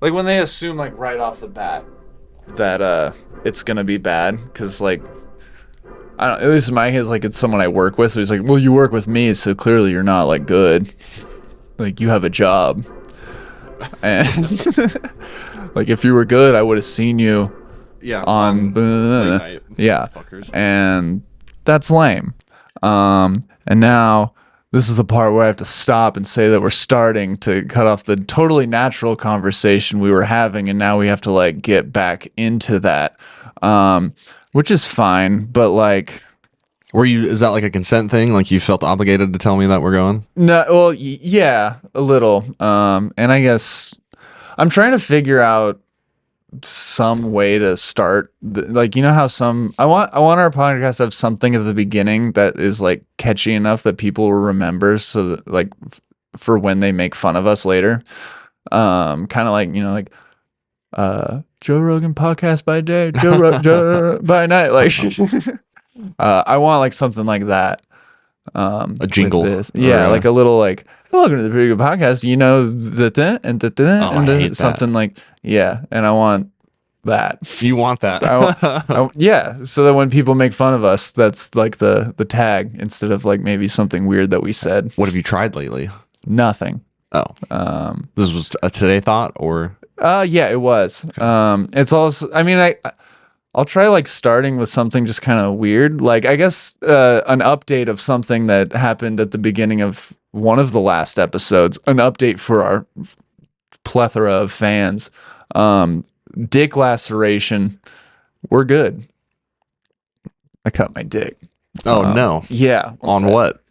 like when they assume like right off the bat that it's gonna be bad because like I don't, at least in my case, like it's someone I work with, so he's like, well, you work with me, so clearly you're not like good, like you have a job, and like if you were good I would have seen you Yeah, on late night. yeah, Fuckers. and that's lame. And now this is the part where I have to stop and say that we're starting to cut off the totally natural conversation we were having, and now we have to like get back into that, which is fine, but like Is that like a consent thing? Like you felt obligated to tell me that we're going? no, well, yeah, a little. And I guess I'm trying to figure out some way to start like you know how some I want our podcast to have something at the beginning that is like catchy enough that people will remember so that like for when they make fun of us later, kind of like you know like Joe Rogan podcast by day, Joe by night, like I want like something like that, A jingle. with this. Yeah, like a little like welcome to the Pretty Good Podcast, you know, Oh, I hate something that. like yeah, and I want that. You want that? Yeah, so that when people make fun of us, that's like the tag instead of like maybe something weird that we said. What have you tried lately? Nothing. Oh, this was a today thought, or Yeah, it was. It's also, I mean, I'll try like starting with something just kind of weird. Like I guess an update of something that happened at the beginning of one of the last episodes. An update for our plethora of fans. Dick laceration. We're good. I cut my dick. oh no, Yeah. on what?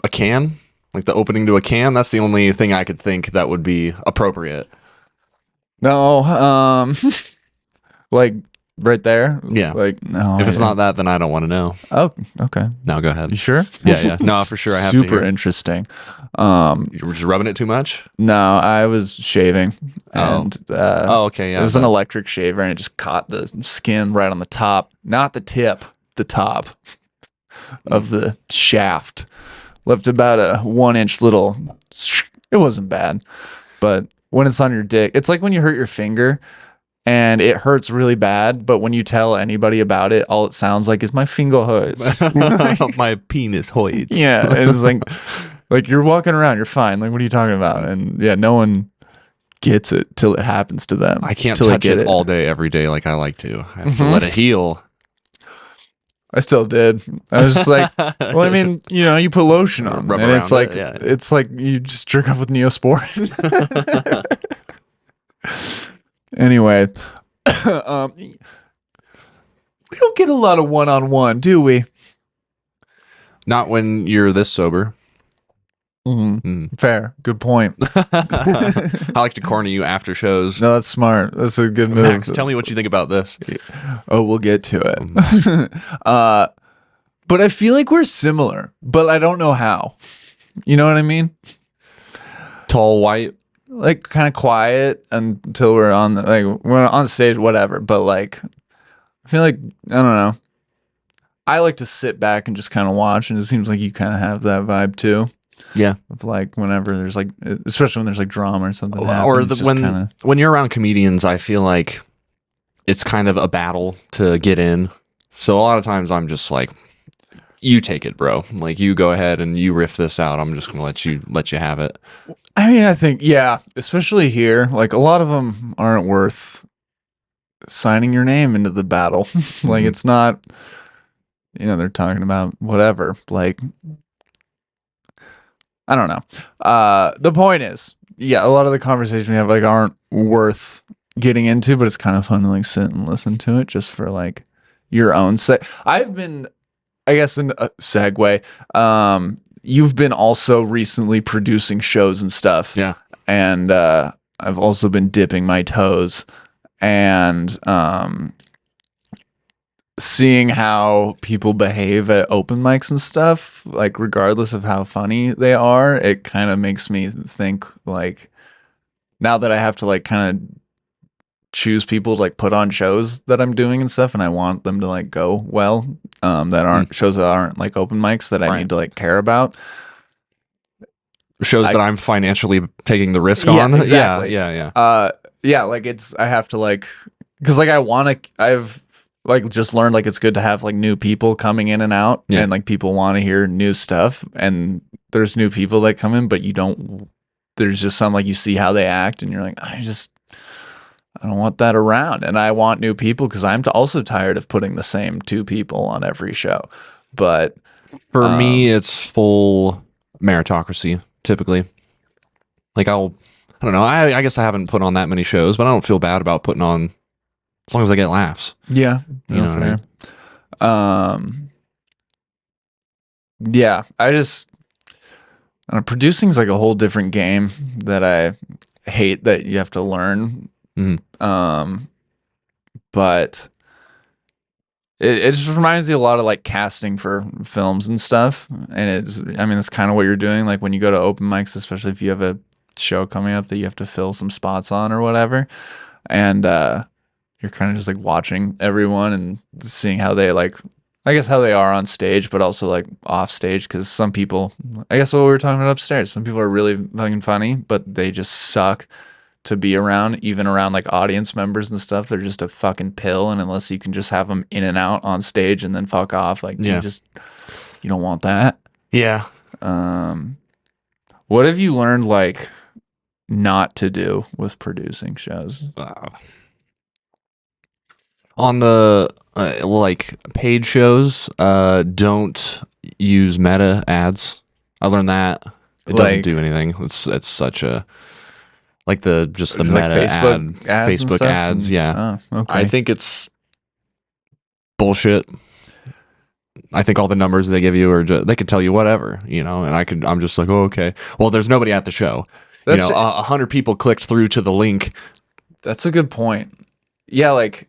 A can? Like the opening to a can? That's the only thing I could think that would be appropriate. No. Like right there. Yeah. Like no. If it's not that, then I don't want to know. Oh, okay. Now go ahead. You sure? Yeah. No, for sure. I have to Super hear. interesting. You were just rubbing it too much? No, I was shaving, Oh. and Oh, okay. Yeah. it was an electric shaver, and it just caught the skin right on the top, not the tip, the top of the shaft. Left about a 1 inch little. It wasn't bad, but when it's on your dick, it's like when you hurt your finger. And it hurts really bad, but when you tell anybody about it, all it sounds like is my finger hurts. My penis hoits. Yeah, it's like you're walking around, you're fine. Like, what are you talking about? And yeah, no one gets it till it happens to them. I can't till they touch get it all day, every day like I like to. I have to let it heal. I still did. I was just like, well, I mean, you know, you put lotion on, Rub and it's around like it, yeah. it's like you just jerk off with Neosporin. Anyway, we don't get a lot of one-on-one, do we? Not when you're this sober. Fair. Good point. I like to corner you after shows. No, that's smart. That's a good move. Max, tell me what you think about this. Oh, we'll get to it. But I feel like we're similar, but I don't know how. You know what I mean? Tall, white. Like kind of quiet until we're on the, like we're on stage, whatever. But like, I feel like I don't know. I like to sit back and just kind of watch, and it seems like you kind of have that vibe too. Yeah. Of like whenever there's like, especially when there's like drama or something. Or happens, when you're around comedians, I feel like it's kind of a battle to get in. So a lot of times I'm just like, you take it, bro. Like you go ahead and you riff this out. I'm just gonna let you have it. I mean, I think yeah, especially here, like a lot of them aren't worth signing your name into the battle. Like it's not, you know, they're talking about whatever. Like I don't know. The point is, yeah, a lot of the conversations we have like aren't worth getting into, but it's kind of fun to like sit and listen to it just for like your own sake. I've been, I guess, in a segue. You've been also recently producing shows and stuff. Yeah. And I've also been dipping my toes and seeing how people behave at open mics and stuff, like regardless of how funny they are, it kind of makes me think like now that I have to like kind of choose people to like put on shows that I'm doing and stuff, and I want them to like go well, that aren't shows that aren't like open mics that I Right. need to like care about. Shows I that I'm financially taking the risk yeah, on. exactly. Yeah. Yeah, like I have to like, because like I've like just learned like it's good to have like new people coming in and out, Yeah. and like people want to hear new stuff, and there's new people that come in, but you don't. There's just some like you see how they act, and you're like, I don't want that around, and I want new people because I'm also tired of putting the same two people on every show. But For me, um, it's full meritocracy typically. Like I don't know. I guess I haven't put on that many shows, but I don't feel bad about putting on as long as I get laughs. yeah, You no know what I mean? fair. Um, yeah, producing's like a whole different game that I hate that you have to learn. Hmm. Um, but it just reminds me a lot of like casting for films and stuff. And I mean, it's kind of what you're doing. Like when you go to open mics, especially if you have a show coming up that you have to fill some spots on or whatever. And, you're kind of just like watching everyone and seeing how they like, I guess how they are on stage, but also like off stage. Cause some people, I guess what we were talking about upstairs, some people are really fucking funny, but they just suck to be around, even around like audience members and stuff. They're just a fucking pill. And unless you can just have them in and out on stage and then fuck off, like Yeah. you don't want that. Yeah. Um, what have you learned like not to do with producing shows? On the like paid shows, don't use meta ads. I learned that it doesn't Like, do anything. It's such a like the just the just like meta ad Facebook ads and Facebook stuff. ads. Yeah, Oh, I okay. think it's bullshit. I think all the numbers they give you are they could tell you whatever, you know, and I'm just like, oh, okay. Well, there's nobody at the show. You That's know, 100 people clicked through to the link. that's a good point. Yeah, like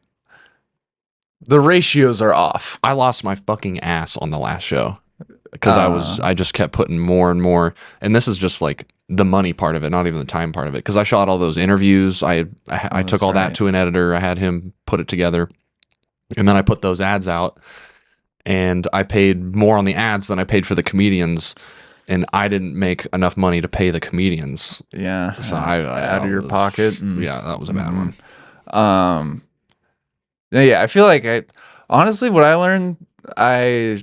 the ratios are off. I lost my fucking ass on the last show because Uh, I just kept putting more and more, and this is just like the money part of it, not even the time part of it. Because I shot all those interviews, I took that's all that right. to an editor. I had him put it together, and then I put those ads out, and I paid more on the ads than I paid for the comedians, and I didn't make enough money to pay the comedians. Yeah, So out of your pocket. And, yeah, that was a bad one. Um, yeah, I feel like I honestly what I learned, I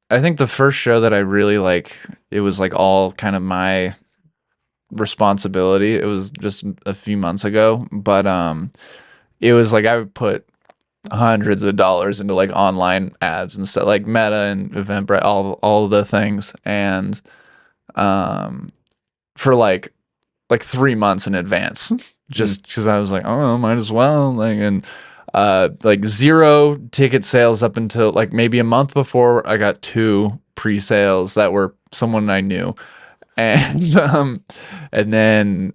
I think the first show that I really like, it was like all kind of my responsibility. It was just a few months ago, but it was like I would put hundreds of dollars into like online ads and stuff like Meta and Eventbrite, all the things, and um for like 3 months in advance, just because I was like, oh, might as well, like, and like zero ticket sales up until like maybe a month before I got two pre-sales that were someone I knew, and and then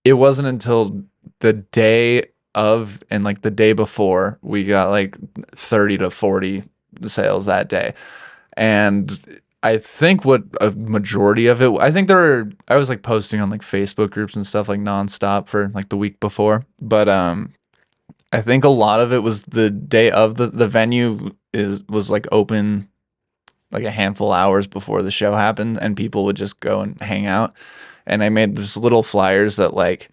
it wasn't until the day of and like the day before we got like 30 to 40 sales that day. And I think what a majority of it, I think I was like posting on like Facebook groups and stuff like nonstop for like the week before. But I think a lot of it was the day of the venue was like open like a handful of hours before the show happened, and people would just go and hang out. And I made just little flyers that like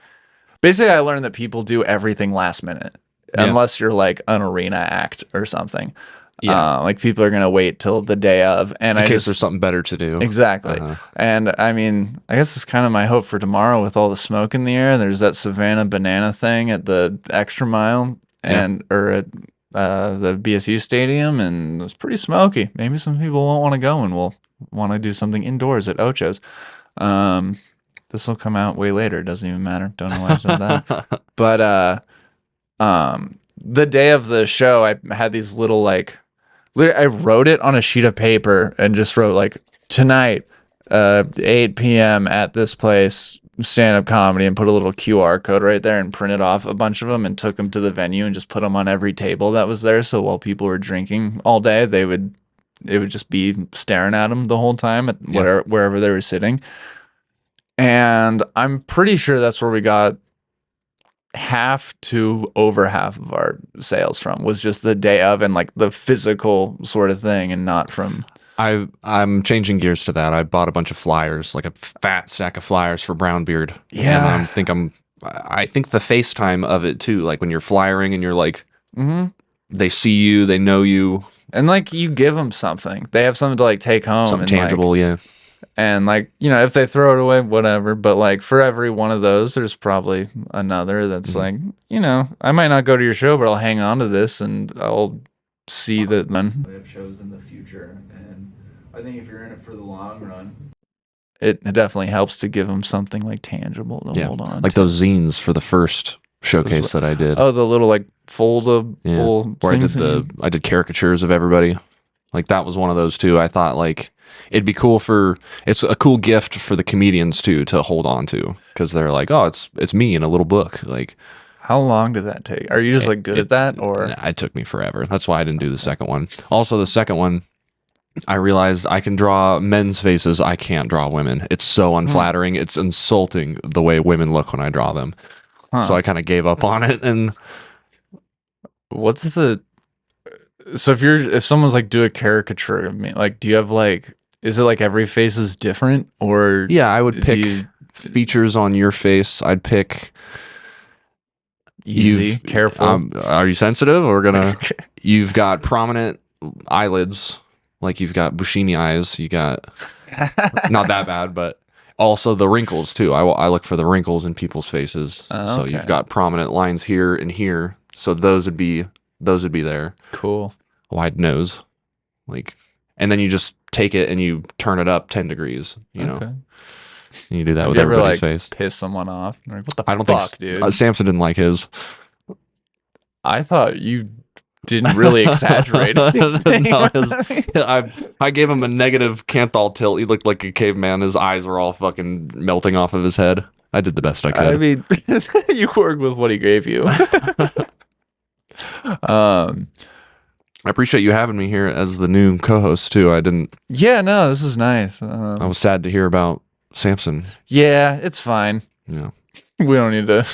basically I learned that people do everything last minute Yeah, unless you're like an arena act or something. yeah. Like people are gonna wait till the day of, and In I case there's just something better to do. exactly. Uh-huh. And I mean, I guess it's kind of my hope for tomorrow with all the smoke in the air. There's that Savannah Banana thing at the Extra Mile Yeah. and or at the BSU Stadium, and it's pretty smoky. Maybe some people won't want to go, and will want to do something indoors at Ocho's. Um, this will come out way later. It doesn't even matter. Don't know why I said that. But the day of the show, I had these little like I wrote it on a sheet of paper and just wrote like tonight, 8 p.m. at this place, stand-up comedy, and put a little QR code right there and printed off a bunch of them and took them to the venue and just put them on every table that was there. So while people were drinking all day, it would just be staring at them the whole time at Yeah. wherever they were sitting. And I'm pretty sure that's where we got half to over half of our sales from, was just the day of and like the physical sort of thing, and not from I'm changing gears to that. I bought a bunch of flyers, like a fat stack of flyers for Brownbeard. And Yeah. I think the FaceTime of it too, like when you're flyering and you're like, Mm-hmm. they see you, they know you, And like you give them something, they have something to like take home something and like, tangible, yeah. and like, you know, if they throw it away, whatever. But like for every one of those, there's probably another that's like, you know, I might not go to your show, but I'll hang on to this and I'll see that then. They have shows in the future, and I think if you're in it for the long run, it definitely helps to give them something like tangible to Yeah. hold on Like to. those zines for the first showcase that I did. Oh, the little like foldable Yeah. Where things. I did caricatures of everybody. Like that was one of those too. I thought like it'd be cool it's a cool gift for the comedians too to hold on to, because they're like, oh, it's me in a little book. Like, How long did that take? Are you just like good at that, or? nah, it took me forever. That's why I didn't do the second one. Also, the second one, I realized I can draw men's faces. I can't draw women. It's so unflattering. It's insulting the way women look when I draw them. Huh. So I kind of gave up on it. And What's the so if someone's like do a caricature of me, like do you have like, is it like every face is different, or yeah, I would do pick you features on your face. I'd pick easy, careful? Are you sensitive? We're gonna. You've got prominent eyelids, like you've got Buscemi eyes. You got not that bad, but also the wrinkles too. I look for the wrinkles in people's faces. Oh, So okay. you've got prominent lines here and here. So those would be there. Cool. Wide nose, like, and then you just take it and you turn it up 10 degrees. You know, Okay. and you do that Have with you ever everybody's like face. piss someone off? Like, what the I don't fuck, think dude? Samson didn't like his. I thought you didn't really exaggerate. No, I gave him a negative Canthal tilt. He looked like a caveman. His eyes were all fucking melting off of his head. I did the best I could. I mean, you work with what he gave you. I appreciate you having me here as the new co-host too. Yeah, no, this is nice. I was sad to hear about Samson. Yeah, it's fine. You know, We don't need to.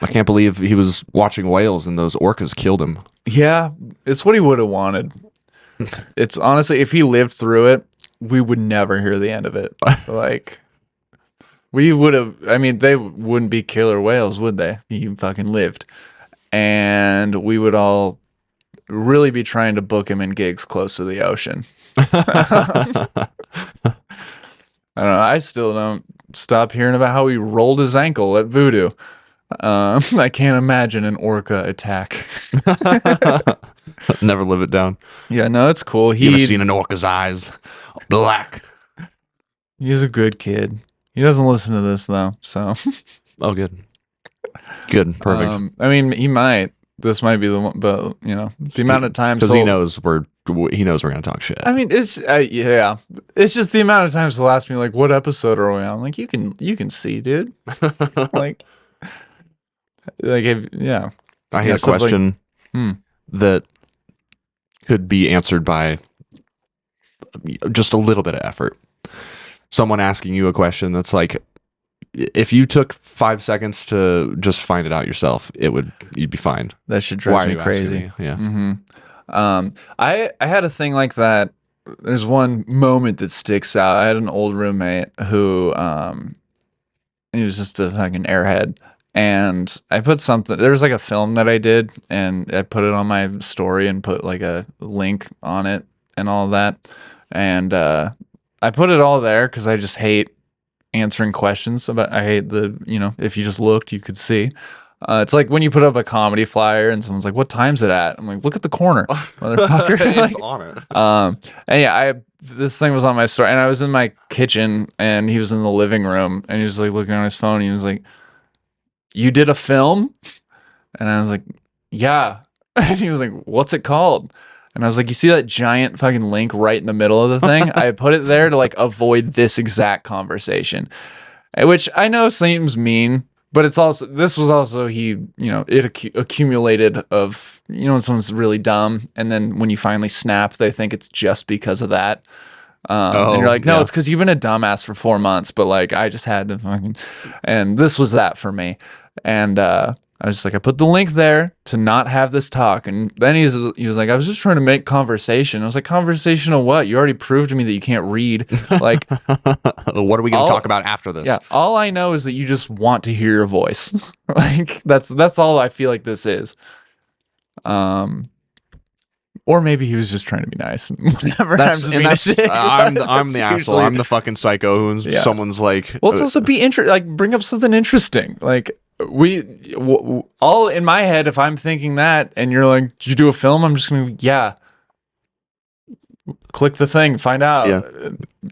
I can't believe he was watching whales and those orcas killed him. Yeah, it's what he would have wanted. It's honestly, if he lived through it, we would never hear the end of it. Like, we would have, I mean, they wouldn't be killer whales, would they? He fucking lived. And we would all really be trying to book him in gigs close to the ocean. I don't know. I still don't stop hearing about how he rolled his ankle at Voodoo. I can't imagine an orca attack. Never live it down. Yeah, no, it's cool. You ever seen an orca's eyes? Black. He's a good kid. He doesn't listen to this though, so. Oh, good. Good. Perfect. I mean, he might. This might be the one, but you know, the amount of times Because he knows we're gonna talk shit. I mean, it's yeah. It's just the amount of times he'll ask me like, "What episode are we on?" Like, you can see, dude. like, yeah. I had a stuff like- question that could be answered by just a little bit of effort. Someone asking you a question that's like, if you took 5 seconds to just find it out yourself, you'd be fine. That should Why drive are me you asking crazy. me? Yeah. I had a thing like that. There's one moment that sticks out. I had an old roommate who he was just a fucking airhead. And I put something, there was like a film that I did, and I put it on my story and put like a link on it and all that. And I put it all there because I just hate answering questions about, I hate if you just looked, you could see. It's like when you put up a comedy flyer and someone's like, "What time's it at?" I'm like, "Look at the corner, motherfucker." It's on it. And yeah, this thing was on my story, and I was in my kitchen, and he was in the living room, and he was like looking on his phone. And he was like, "You did a film?" And I was like, "Yeah." And he was like, "What's it called?" And I was like, "You see that giant fucking link right in the middle of the thing? I put it there to like avoid this exact conversation," which I know seems mean. But this was also it accumulated of, when someone's really dumb, and then when you finally snap, they think it's just because of that. And you're like, no, yeah. it's because you've been a dumbass for 4 months, but like, I just had to fucking, and this was that for me. And I was just like, I put the link there to not have this talk. And then he was like, I was just trying to make conversation. I was like, conversational what? You already proved to me that you can't read. Like, What are we going to all, talk about after this? yeah, all I know is that you just want to hear your voice. Like, that's all I feel like this is. Or maybe he was just trying to be nice. Whatever. I'm just being a dick. I'm That's the asshole. usually- I'm the fucking psycho who's Yeah. someone's like. Well, it's also be like bring up something interesting. Like all in my head, if I'm thinking that, and you're like, "Did you do a film?" I'm just gonna, yeah. Click the thing, find out. Yeah.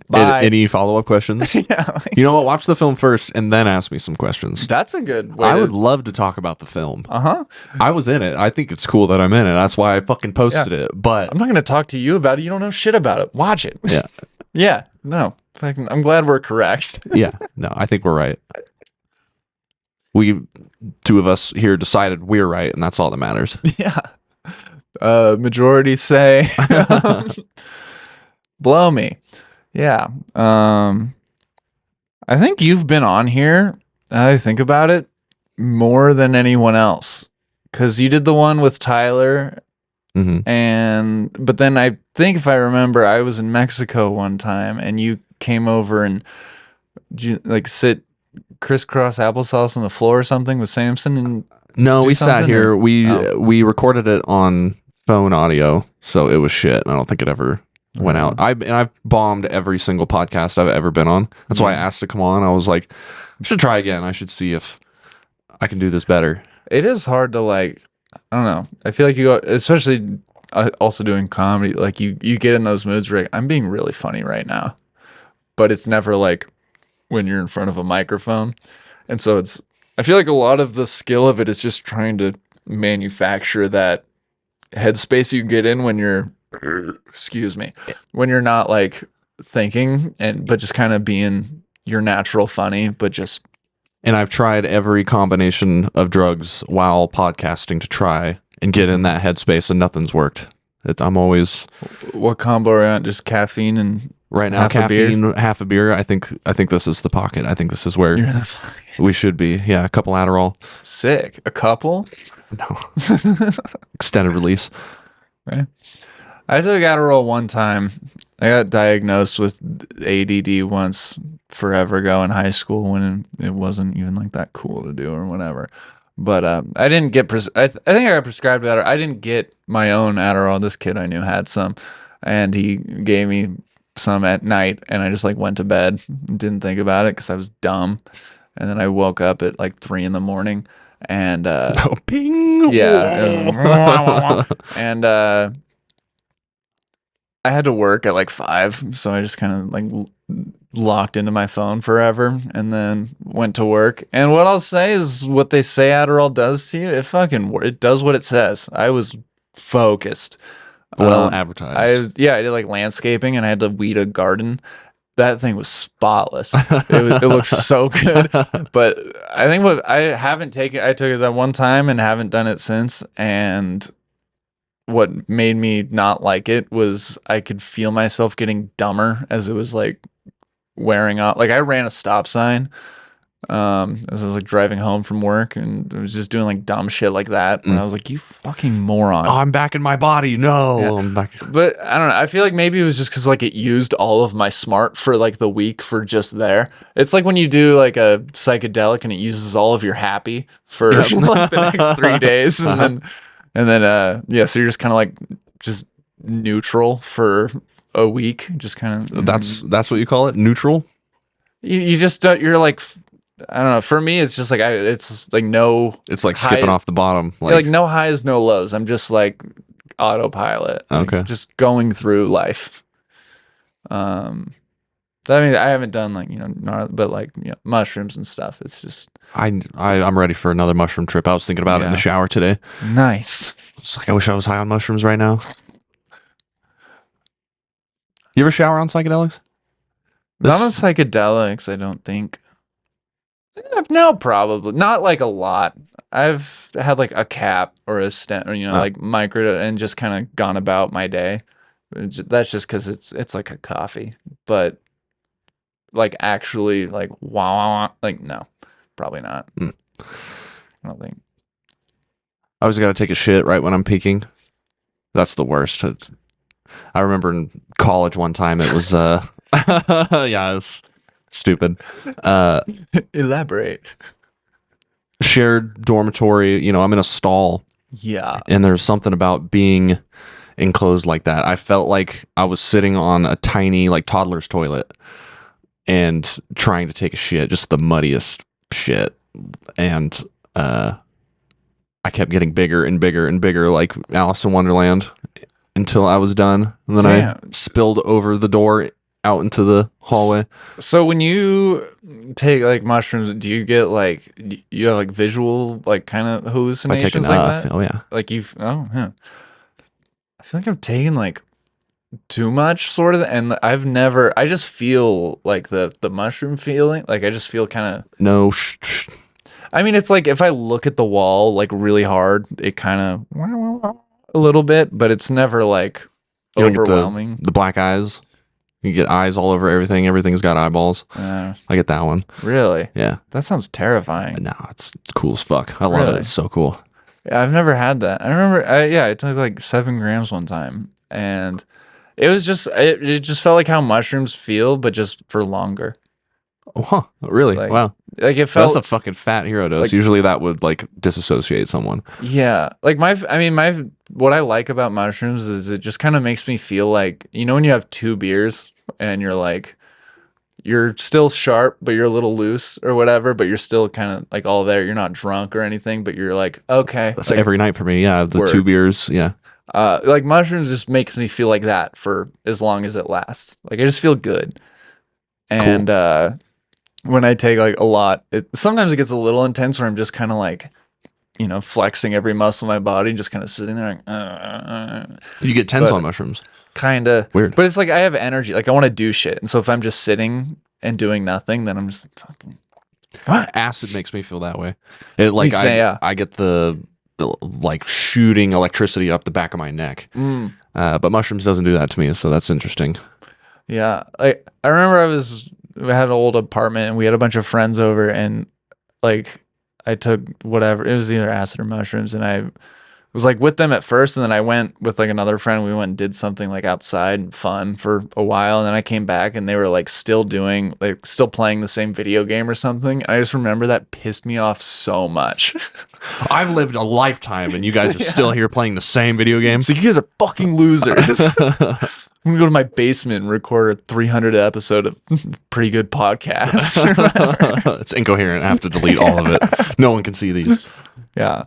Bye. Any follow up questions? Yeah, like, You know what? Watch the film first and then ask me some questions. that's a good way. I would love to talk about the film. Uh-huh. I was in it. I think it's cool that I'm in it. That's why I fucking posted it. But I'm not gonna talk to you about it. You don't know shit about it. Watch it. yeah, Yeah. No. I'm glad we're correct. yeah, no, I think we're right. We two of us here decided we're right, and that's all that matters. Yeah. Majority say blow me. Yeah. I think you've been on here, now that I think about it, more than anyone else. Cause you did the one with Tyler, Hmm. but then I think if I remember, I was in Mexico one time and you came over and like sit crisscross applesauce on the floor or something with Samson and No, do we sat something, here. or- We recorded it on phone audio, so it was shit. I don't think it ever went out. I've bombed every single podcast I've ever been on. That's why I asked to come on. I was like, I should try again. I should see if I can do this better. It is hard to like, I don't know. I feel like you go, especially also doing comedy, like you get in those moods where I'm being really funny right now, but it's never like when you're in front of a microphone. And so I feel like a lot of the skill of it is just trying to manufacture that headspace you get in when you're, excuse me, when you're not like thinking but just kind of being your natural funny, but just And I've tried every combination of drugs while podcasting to try and get in that headspace, and nothing's worked. I'm always what combo are you on? Just caffeine and right now half a beer? caffeine, half a beer. I think this is the pocket. I think this is where You're the we should be. Yeah, a couple Adderall. sick. A couple? No. Extended release. Right. I took Adderall one time. I got diagnosed with ADD once forever ago in high school when it wasn't even like that cool to do or whatever. But I didn't get. I think I got prescribed Adderall. I didn't get my own Adderall. This kid I knew had some, and he gave me some at night, and I just like went to bed, didn't think about it because I was dumb, and then I woke up at like 3 a.m. and Oh, ping. yeah, and I had to work at like 5, so I just kind of like locked into my phone forever and then went to work. And what I'll say is what they say Adderall does to you, it does what it says. I was focused. Well I advertised. I did like landscaping and I had to weed a garden. That thing was spotless. It looked so good. But I think I took it that one time and haven't done it since. And what made me not like it was I could feel myself getting dumber as it was like wearing off. Like I ran a stop sign as I was like driving home from work and I was just doing like dumb shit like that. And I was like, you fucking moron. Oh, I'm back in my body. No, Yeah. I'm back. But I don't know. I feel like maybe it was just because like it used all of my smart for like the week for just there. It's like when you do like a psychedelic and it uses all of your happy for Yep. like the next 3 days, and then yeah. So you're just kind of like just neutral for a week. Just kind of That's what you call it? Neutral? you just don't. You're like I don't know. For me, it's just like it's like no. It's like high- skipping off the bottom. like no highs, no lows. I'm just like autopilot. Like, Okay. just going through life. I mean, I haven't done like but like mushrooms and stuff. It's just I'm ready for another mushroom trip. I was thinking about it in the Yeah. shower today. nice. It's like I wish I was high on mushrooms right now. You ever shower on psychedelics? Not on psychedelics, I don't think. No, probably not like a lot. I've had like a cap or a stent, or like micro, and just kind of gone about my day. That's just because it's like a coffee, but like actually like wow, like no, probably not. Mm. I don't think. I always got to take a shit right when I'm peaking. That's the worst. I remember in college one time it was yeah, it's stupid. Elaborate. Shared dormitory, I'm in a stall, Yeah. and there's something about being enclosed like that. I felt like I was sitting on a tiny like toddler's toilet and trying to take a shit, just the muddiest shit. And I kept getting bigger and bigger and bigger, like Alice in Wonderland, until I was done. And then I spilled over the door out into the hallway. So when you take like mushrooms, do you get like you have like visual like kind of hallucinations like that? Oh yeah. Like yeah. I feel like I've taken like too much sort of, and I just feel like the mushroom feeling. Like I just feel kind of no. I mean, it's like if I look at the wall like really hard, it kind of a little bit, but it's never like overwhelming. The black eyes. You get eyes all over everything. Everything's got eyeballs. I get that one. Really? Yeah. That sounds terrifying. No, it's cool as fuck. I love it. It's so cool. Yeah, I've never had that. I remember, I took like 7 grams one time, and it was just, it just felt like how mushrooms feel, but just for longer. Oh, huh. Really? Like, wow. Like it felt. That's a fucking fat hero dose. Like, usually that would like disassociate someone. Yeah. Like what I like about mushrooms is it just kind of makes me feel like, when you have 2 beers and you're like, you're still sharp, but you're a little loose or whatever, but you're still kind of like all there. You're not drunk or anything, but you're like, okay. That's like, every night for me. Yeah. The 2 beers. Yeah. Like mushrooms just makes me feel like that for as long as it lasts. Like I just feel good. And, when I take like a lot, sometimes it gets a little intense where I'm just kind of like, flexing every muscle in my body, just kind of sitting there like, You get tense on mushrooms. Kind of weird. But it's like I have energy. Like I want to do shit. And so if I'm just sitting and doing nothing, then I'm just like, fucking. What? Acid makes me feel that way. I get the like shooting electricity up the back of my neck. But mushrooms doesn't do that to me, so that's interesting. Yeah. Like I remember we had an old apartment and we had a bunch of friends over, and like I took whatever, it was either acid or mushrooms, and I was like with them at first, and then I went with like another friend. We went and did something like outside and fun for a while, and then I came back and they were like still playing the same video game or something. And I just remember that pissed me off so much. I've lived a lifetime and you guys are still here playing the same video game. So you guys are fucking losers. I'm gonna go to my basement and record a 300 episode of Pretty Good Podcasts. It's incoherent. I have to delete all of it. No one can see these. Yeah.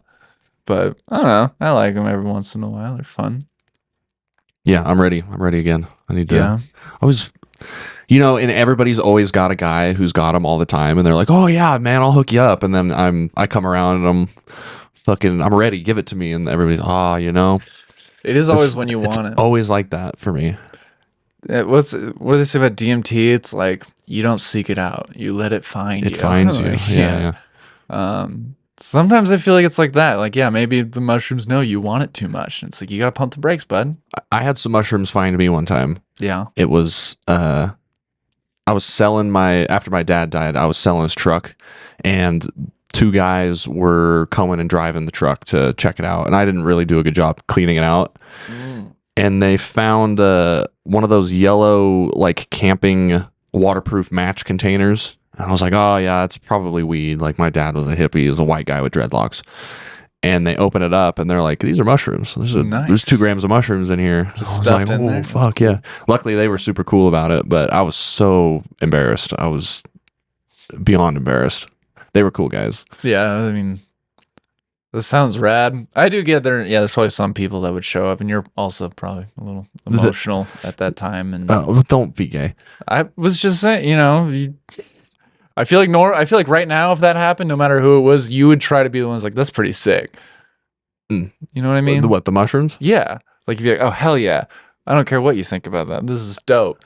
But I don't know. I like them every once in a while. They're fun. Yeah, I'm ready. I'm ready again. I need to. Yeah. And everybody's always got a guy who's got them all the time, and they're like, "Oh yeah, man, I'll hook you up." And then I come around and I'm ready. Give it to me, and everybody's It is always when you want it. Always like that for me. What do they say about DMT? It's like you don't seek it out; you let it find you. It finds you. Yeah. Sometimes I feel like it's like that. Like, yeah, maybe the mushrooms know you want it too much. It's like you gotta pump the brakes, bud. I had some mushrooms find me one time. Yeah. It was I was selling after my dad died, I was selling his truck, and 2 guys were coming and driving the truck to check it out, and I didn't really do a good job cleaning it out. And they found one of those yellow like camping waterproof match containers. And I was like, oh yeah, it's probably weed. Like my dad was a hippie, he was a white guy with dreadlocks. And they open it up and they're like, these are mushrooms. There's 2 grams of mushrooms in here. Just stuffed in there. Fuck yeah. Luckily they were super cool about it, but I was so embarrassed. I was beyond embarrassed. They were cool guys. Yeah, I mean, this sounds rad. I do get there. Yeah, there's probably some people that would show up, and you're also probably a little emotional at that time. And don't be gay. I was just saying, I feel like right now, if that happened, no matter who it was, you would try to be the ones like, that's pretty sick. You know what I mean? The mushrooms? Yeah. Like, if you're like, oh, hell yeah. I don't care what you think about that. This is dope.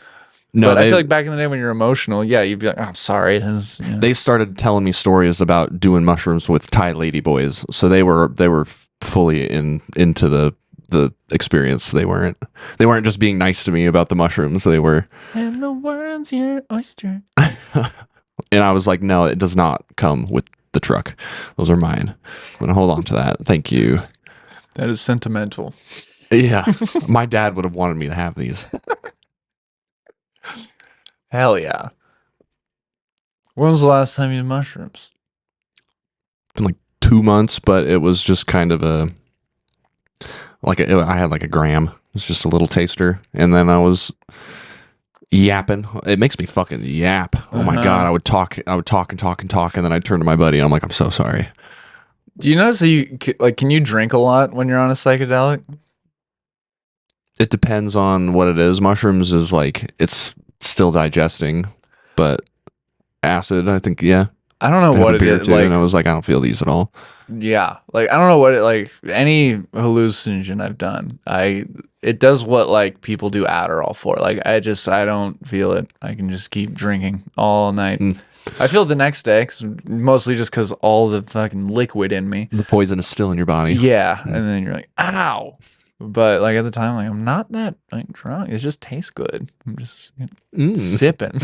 No, but I feel like back in the day when you're emotional, yeah, you'd be like, oh, I'm sorry. They started telling me stories about doing mushrooms with Thai lady boys. So they were fully into the experience. They weren't just being nice to me about the mushrooms. They were. And the world's your oyster. And I was like, no, it does not come with the truck. Those are mine. I'm going to hold on to that. Thank you. That is sentimental. Yeah. My dad would have wanted me to have these. Hell yeah. When was the last time you did mushrooms? Been like 2 months, but it was just kind of I had like a gram. It was just a little taster, and then I was yapping. It makes me fucking yap. Oh my god, I would talk and talk, and then I'd turn to my buddy and I'm like, I'm so sorry. Do you notice that you like? Can you drink a lot when you're on a psychedelic? It depends on what it is. Mushrooms is like it's still digesting, but acid, I think, yeah. I don't know I had what a it beer is. too, Like, and I was like, I don't feel these at all. yeah, like I don't know what it like. Any hallucinogen I've done, it does what like people do Adderall for. Like I don't feel it. I can just keep drinking all night. Mm. I feel it the next day, mostly just because all the fucking liquid in me. The poison is still in your body. Yeah, and then you're like, ow. But like at the time, like I'm not that like drunk. It just tastes good. I'm just sipping.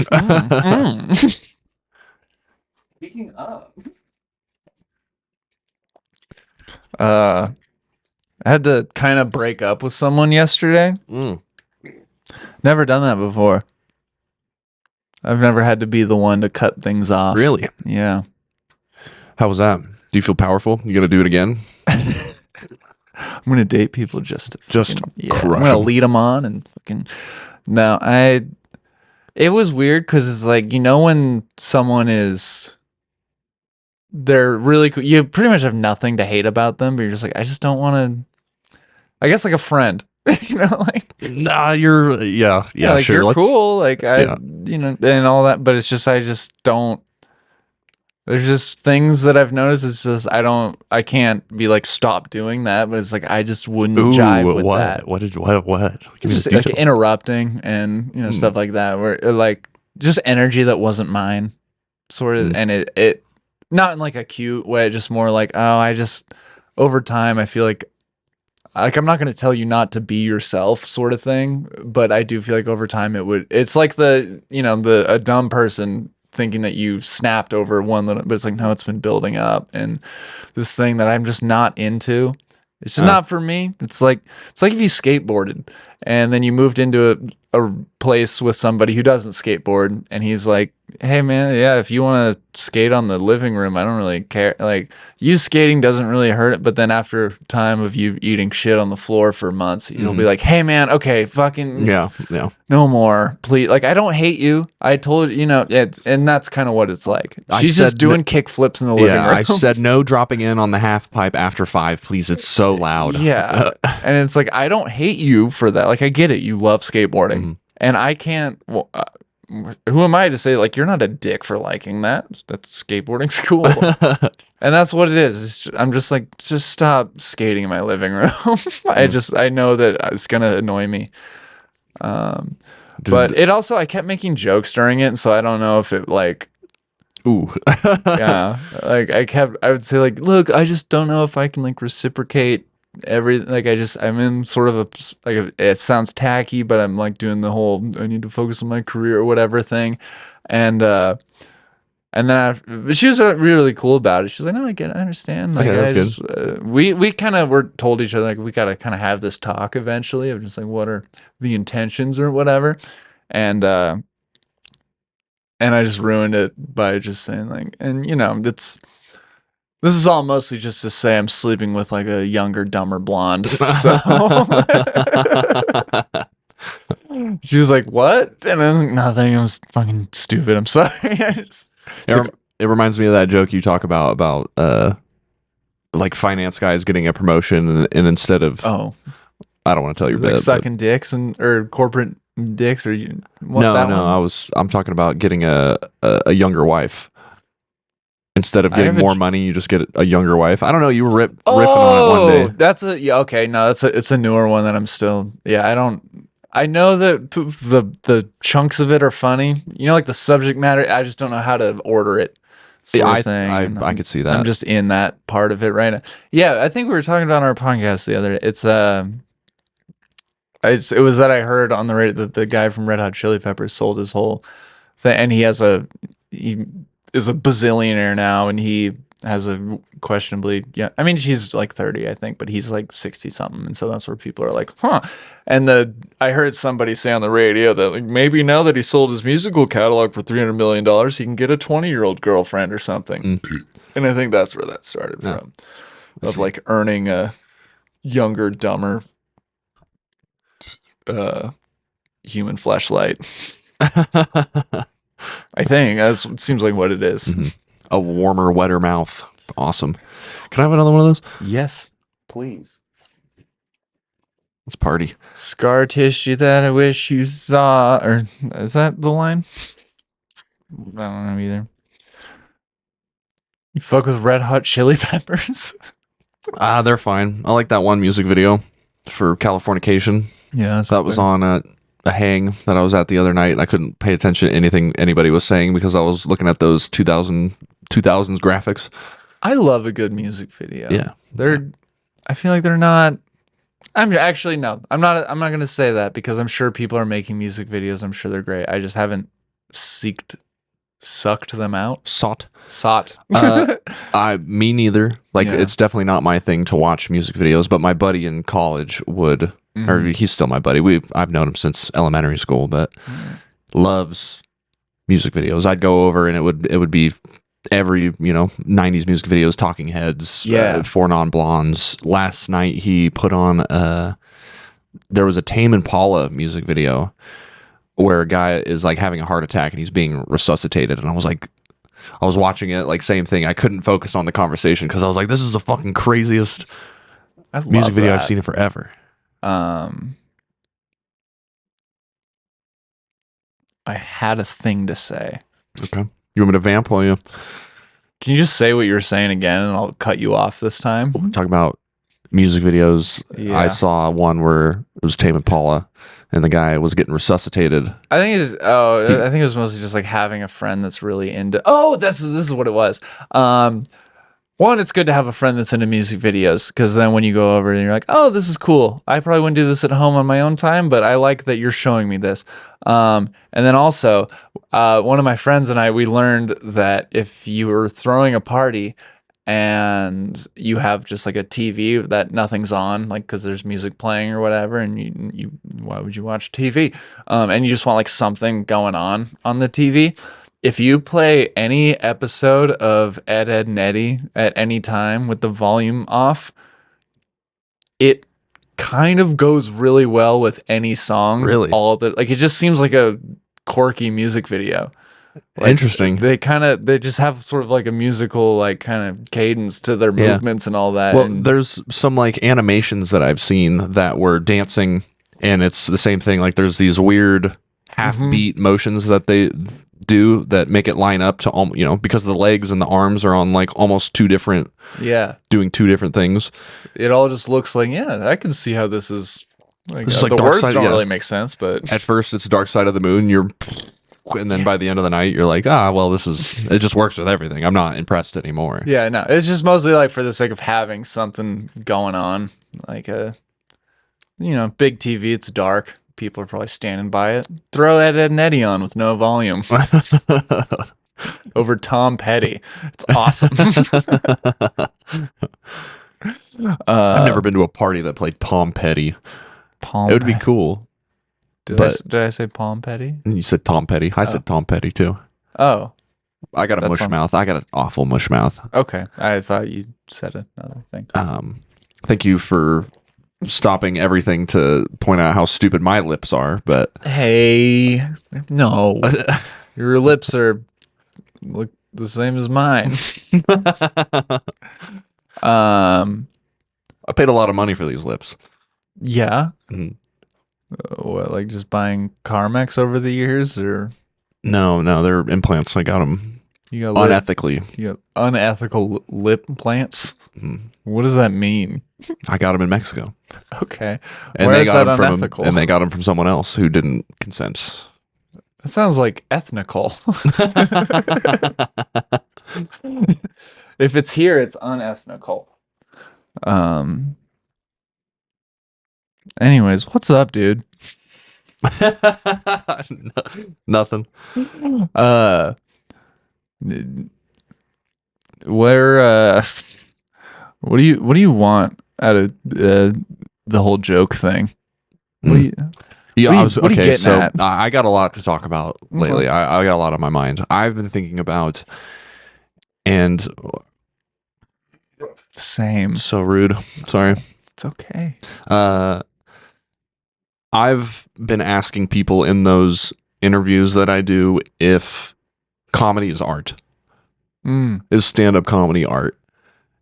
Speaking of, I had to kind of break up with someone yesterday. Never done that before. I've never had to be the one to cut things off. Really? Yeah. How was that? Do you feel powerful? You gonna do it again? I'm gonna date people just to Just yeah. crush I'm gonna 'em. lead them on and fucking. No, It was weird because it's like when someone is, they're really cool. You pretty much have nothing to hate about them, but you're just like, I just don't want to. I guess like a friend, like Nah, you're yeah, like sure. you're cool, like yeah. and all that. But it's just I just don't. There's just things that I've noticed. It's just I can't be like stop doing that, but it's like I just wouldn't jive with what? that. What? Give me Just the like detail. interrupting and stuff like that, where like just energy that wasn't mine, sort of, and it not in like a cute way, just more like I just over time I feel like I'm not going to tell you not to be yourself sort of thing, but I do feel like over time it's like a dumb person thinking that you snapped over one little, but it's like, no, it's been building up. And this thing that I'm just not into, it's just not for me. It's like if you skateboarded and then you moved into a place with somebody who doesn't skateboard and he's like, hey man, yeah, if you want to skate on the living room, I don't really care. Like you skating doesn't really hurt it, but then after time of you eating shit on the floor for months, he'll be like, hey man, okay, fucking Yeah. no more, please. Like I don't hate you. I told you, and that's kind of what it's like. She's just doing kick flips in the living room. I said no dropping in on the half pipe after 5, please. It's so loud. Yeah. And it's like, I don't hate you for that. Like, I get it. You love skateboarding. And I can't, who am I to say, like, you're not a dick for liking that? That's skateboarding's cool. And that's what it is. I'm just like, just stop skating in my living room. I know that it's going to annoy me. But it also, I kept making jokes during it. So I don't know if it like, ooh. yeah, like I would say like, look, I just don't know if I can like reciprocate like I'm in sort of it sounds tacky, but I'm like doing the whole I need to focus on my career or whatever thing, and then but she was really cool about it. She's like, no, I get it, I understand. Like Okay, that's good. We kind of were told each other like we gotta kind of have this talk eventually of just like what are the intentions or whatever, and I just ruined it by just saying like, and this is all mostly just to say I'm sleeping with like a younger, dumber blonde. So she was like, "What?" And I was like, "Nothing. I was fucking stupid. I'm sorry." It reminds me of that joke you talk about like finance guys getting a promotion and instead of I don't want to tell your like bit, sucking dicks or corporate dicks or I'm talking about getting a younger wife. Instead of getting more money, you just get a younger wife. I don't know. You were riffing on it one day. That's okay. No, it's a newer one that I'm still. Yeah, I know that the chunks of it are funny. Like the subject matter. I just don't know how to order it. I could see that. I'm just in that part of it right now. Yeah, I think we were talking about on our podcast the other day. It was that I heard on the radio that the guy from Red Hot Chili Peppers sold his whole thing, and he is a bazillionaire now, and he has a questionably, yeah, I mean, she's like 30, I think, but he's like 60 something. And so that's where people are like, huh. And I heard somebody say on the radio that like maybe now that he sold his musical catalog for $300 million, he can get a 20-year-old girlfriend or something. And I think that's where that started Yeah, from, I of see. like earning a younger, dumber uh, human fleshlight. I think that's it seems like what it is. A warmer, wetter mouth. Awesome. Can I have another one of those? Yes, please. Let's party. Scar tissue that I wish you saw. Or is that the line? I don't know either. You fuck with Red Hot Chili Peppers? They're fine. I like that one music video for Californication. Yeah, That was on a hang that I was at the other night. I couldn't pay attention to anything anybody was saying because I was looking at those 2000s graphics. I love a good music video. Yeah. I feel like they're not. I'm actually no. I'm not. I'm not gonna say that because I'm sure people are making music videos. I'm sure they're great. I just haven't sucked them out. Sought. Sought. Me neither. Like, Yeah. it's definitely not my thing to watch music videos, but my buddy in college would, or he's still my buddy. I've known him since elementary school, but loves music videos. I'd go over and it would be every 90s music videos, Talking Heads, Yeah. Four Non Blondes. Last night he put on there was a Tame Impala music video where a guy is like having a heart attack and he's being resuscitated, and I was watching it, like, same thing. I couldn't focus on the conversation because I was like, this is the fucking craziest I love music video I've that. seen in forever. I had a thing to say. Okay. You want me to vamp while you Can you just say what you're saying again, and I'll cut you off this time? talk about music videos? Yeah. I saw one where it was Tame Impala and the guy was getting resuscitated. I think it's I think it was mostly just like having a friend that's really into. Oh, this is what it was. One, it's good to have a friend that's into music videos because then when you go over and you're like, oh, this is cool. I probably wouldn't do this at home on my own time, but I like that you're showing me this. And then also, one of my friends and I, we learned that if you were throwing a party and you have just like a TV that nothing's on, like because there's music playing or whatever, and you why would you watch TV? And you just want like something going on the TV. If you play any episode of Ed, Ed, and Eddie at any time with the volume off, it kind of goes really well with any song. Really? Like it just seems like a quirky music video. Like, Interesting. They just have sort of like a musical like kind of cadence to their movements and all that. Well, and there's some like animations that I've seen that were dancing, and it's the same thing. Like, there's these weird half beat motions that they do that make it line up to because the legs and the arms are on like almost two different doing two different things. It all just looks like, yeah, I can see how this is like, This is like the Dark words Side, don't yeah. really make sense, but At first it's Dark Side of the Moon, and then by the end of the night you're like, well, it just works with everything. I'm not impressed anymore. yeah, no, it's just mostly like for the sake of having something going on, like a big TV. It's dark. People are probably standing by it. Throw Ed, Ed, and Eddie on with no volume over Tom Petty. It's awesome. I've never been to a party that played Tom Petty. It would be cool. Did I say Palm Petty? You said Tom Petty. I said Tom Petty too. Oh, I got a mush mouth. I got an awful mush mouth. okay. I thought you said another thing. Thank you for stopping everything to point out how stupid my lips are, but Hey, no, your lips look the same as mine. I paid a lot of money for these lips. Yeah. Mhm. What, like just buying Carmex over the years, or No, they're implants. I got them you got unethically. you got unethical lip implants? Mhm. What does that mean? I got them in Mexico, Okay, and why they is got that them unethical? and they got them from someone else who didn't consent. That sounds like ethnical. If it's here, it's unethnical. Anyways, what's up, dude? Nothing. Where what do you want out of the whole joke thing? What do Mm. you Yeah, what I are you, was what are you okay. getting So at? I got a lot to talk about lately. Okay. I got a lot on my mind. I've been thinking about, and Same. so rude. Sorry. It's okay. Uh, I've been asking people in those interviews that I do if comedy is art. Mm. Is stand-up comedy art?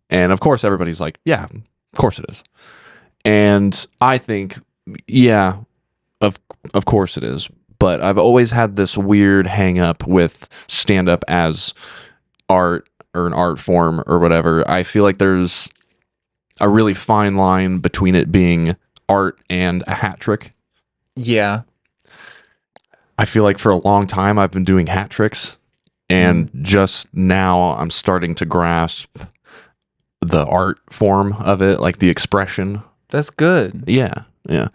And of course, everybody's like, yeah, of course it is. And I think, yeah, of of course it is. But I've always had this weird hang up with stand-up as art or an art form or whatever. I feel like there's a really fine line between it being art and a hat trick. Yeah. I feel like for a long time I've been doing hat tricks, and just now I'm starting to grasp the art form of it, like the expression. That's good. Yeah, yeah,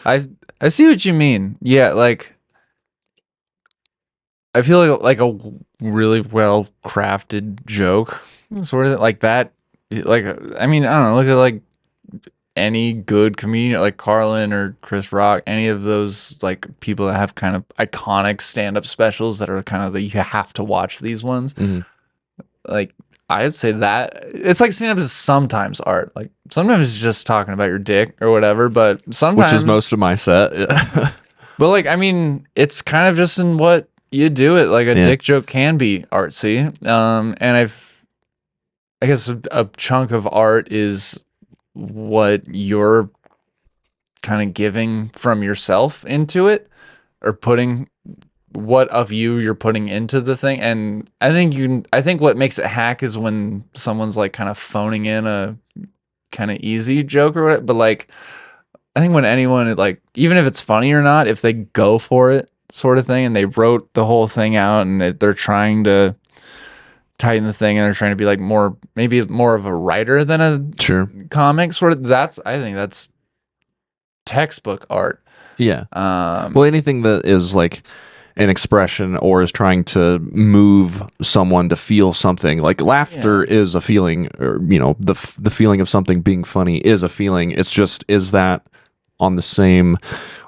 I see what you mean. Yeah, like I feel like a really well crafted joke, sort of like that. Like I mean, I don't know. Look at like any good comedian, like Carlin or Chris Rock, any of those like people that have kind of iconic stand up specials that are kind of you have to watch these ones. hmm Like I'd say that it's like stand up is sometimes art. Like sometimes it's just talking about your dick or whatever, but which is sometimes most of my set. but like I mean, it's kind of just in what you do it. Like a Yeah, dick joke can be artsy. And I guess a chunk of art is what you're kind of giving from yourself into it or putting what of you you're putting into the thing. And I think what makes it hack is when someone's like kind of phoning in a kind of easy joke or whatever. But like I think when anyone like even if it's funny or not, if they go for it sort of thing and they wrote the whole thing out and they're trying to tighten the thing and they're trying to be like more maybe more of a writer than a sure. comic sort of that's I think that's textbook art. Yeah. Well, Um, anything that is like an expression or is trying to move someone to feel something, like laughter yeah. is a feeling, or the feeling of something being funny is a feeling. It's just, is that on the same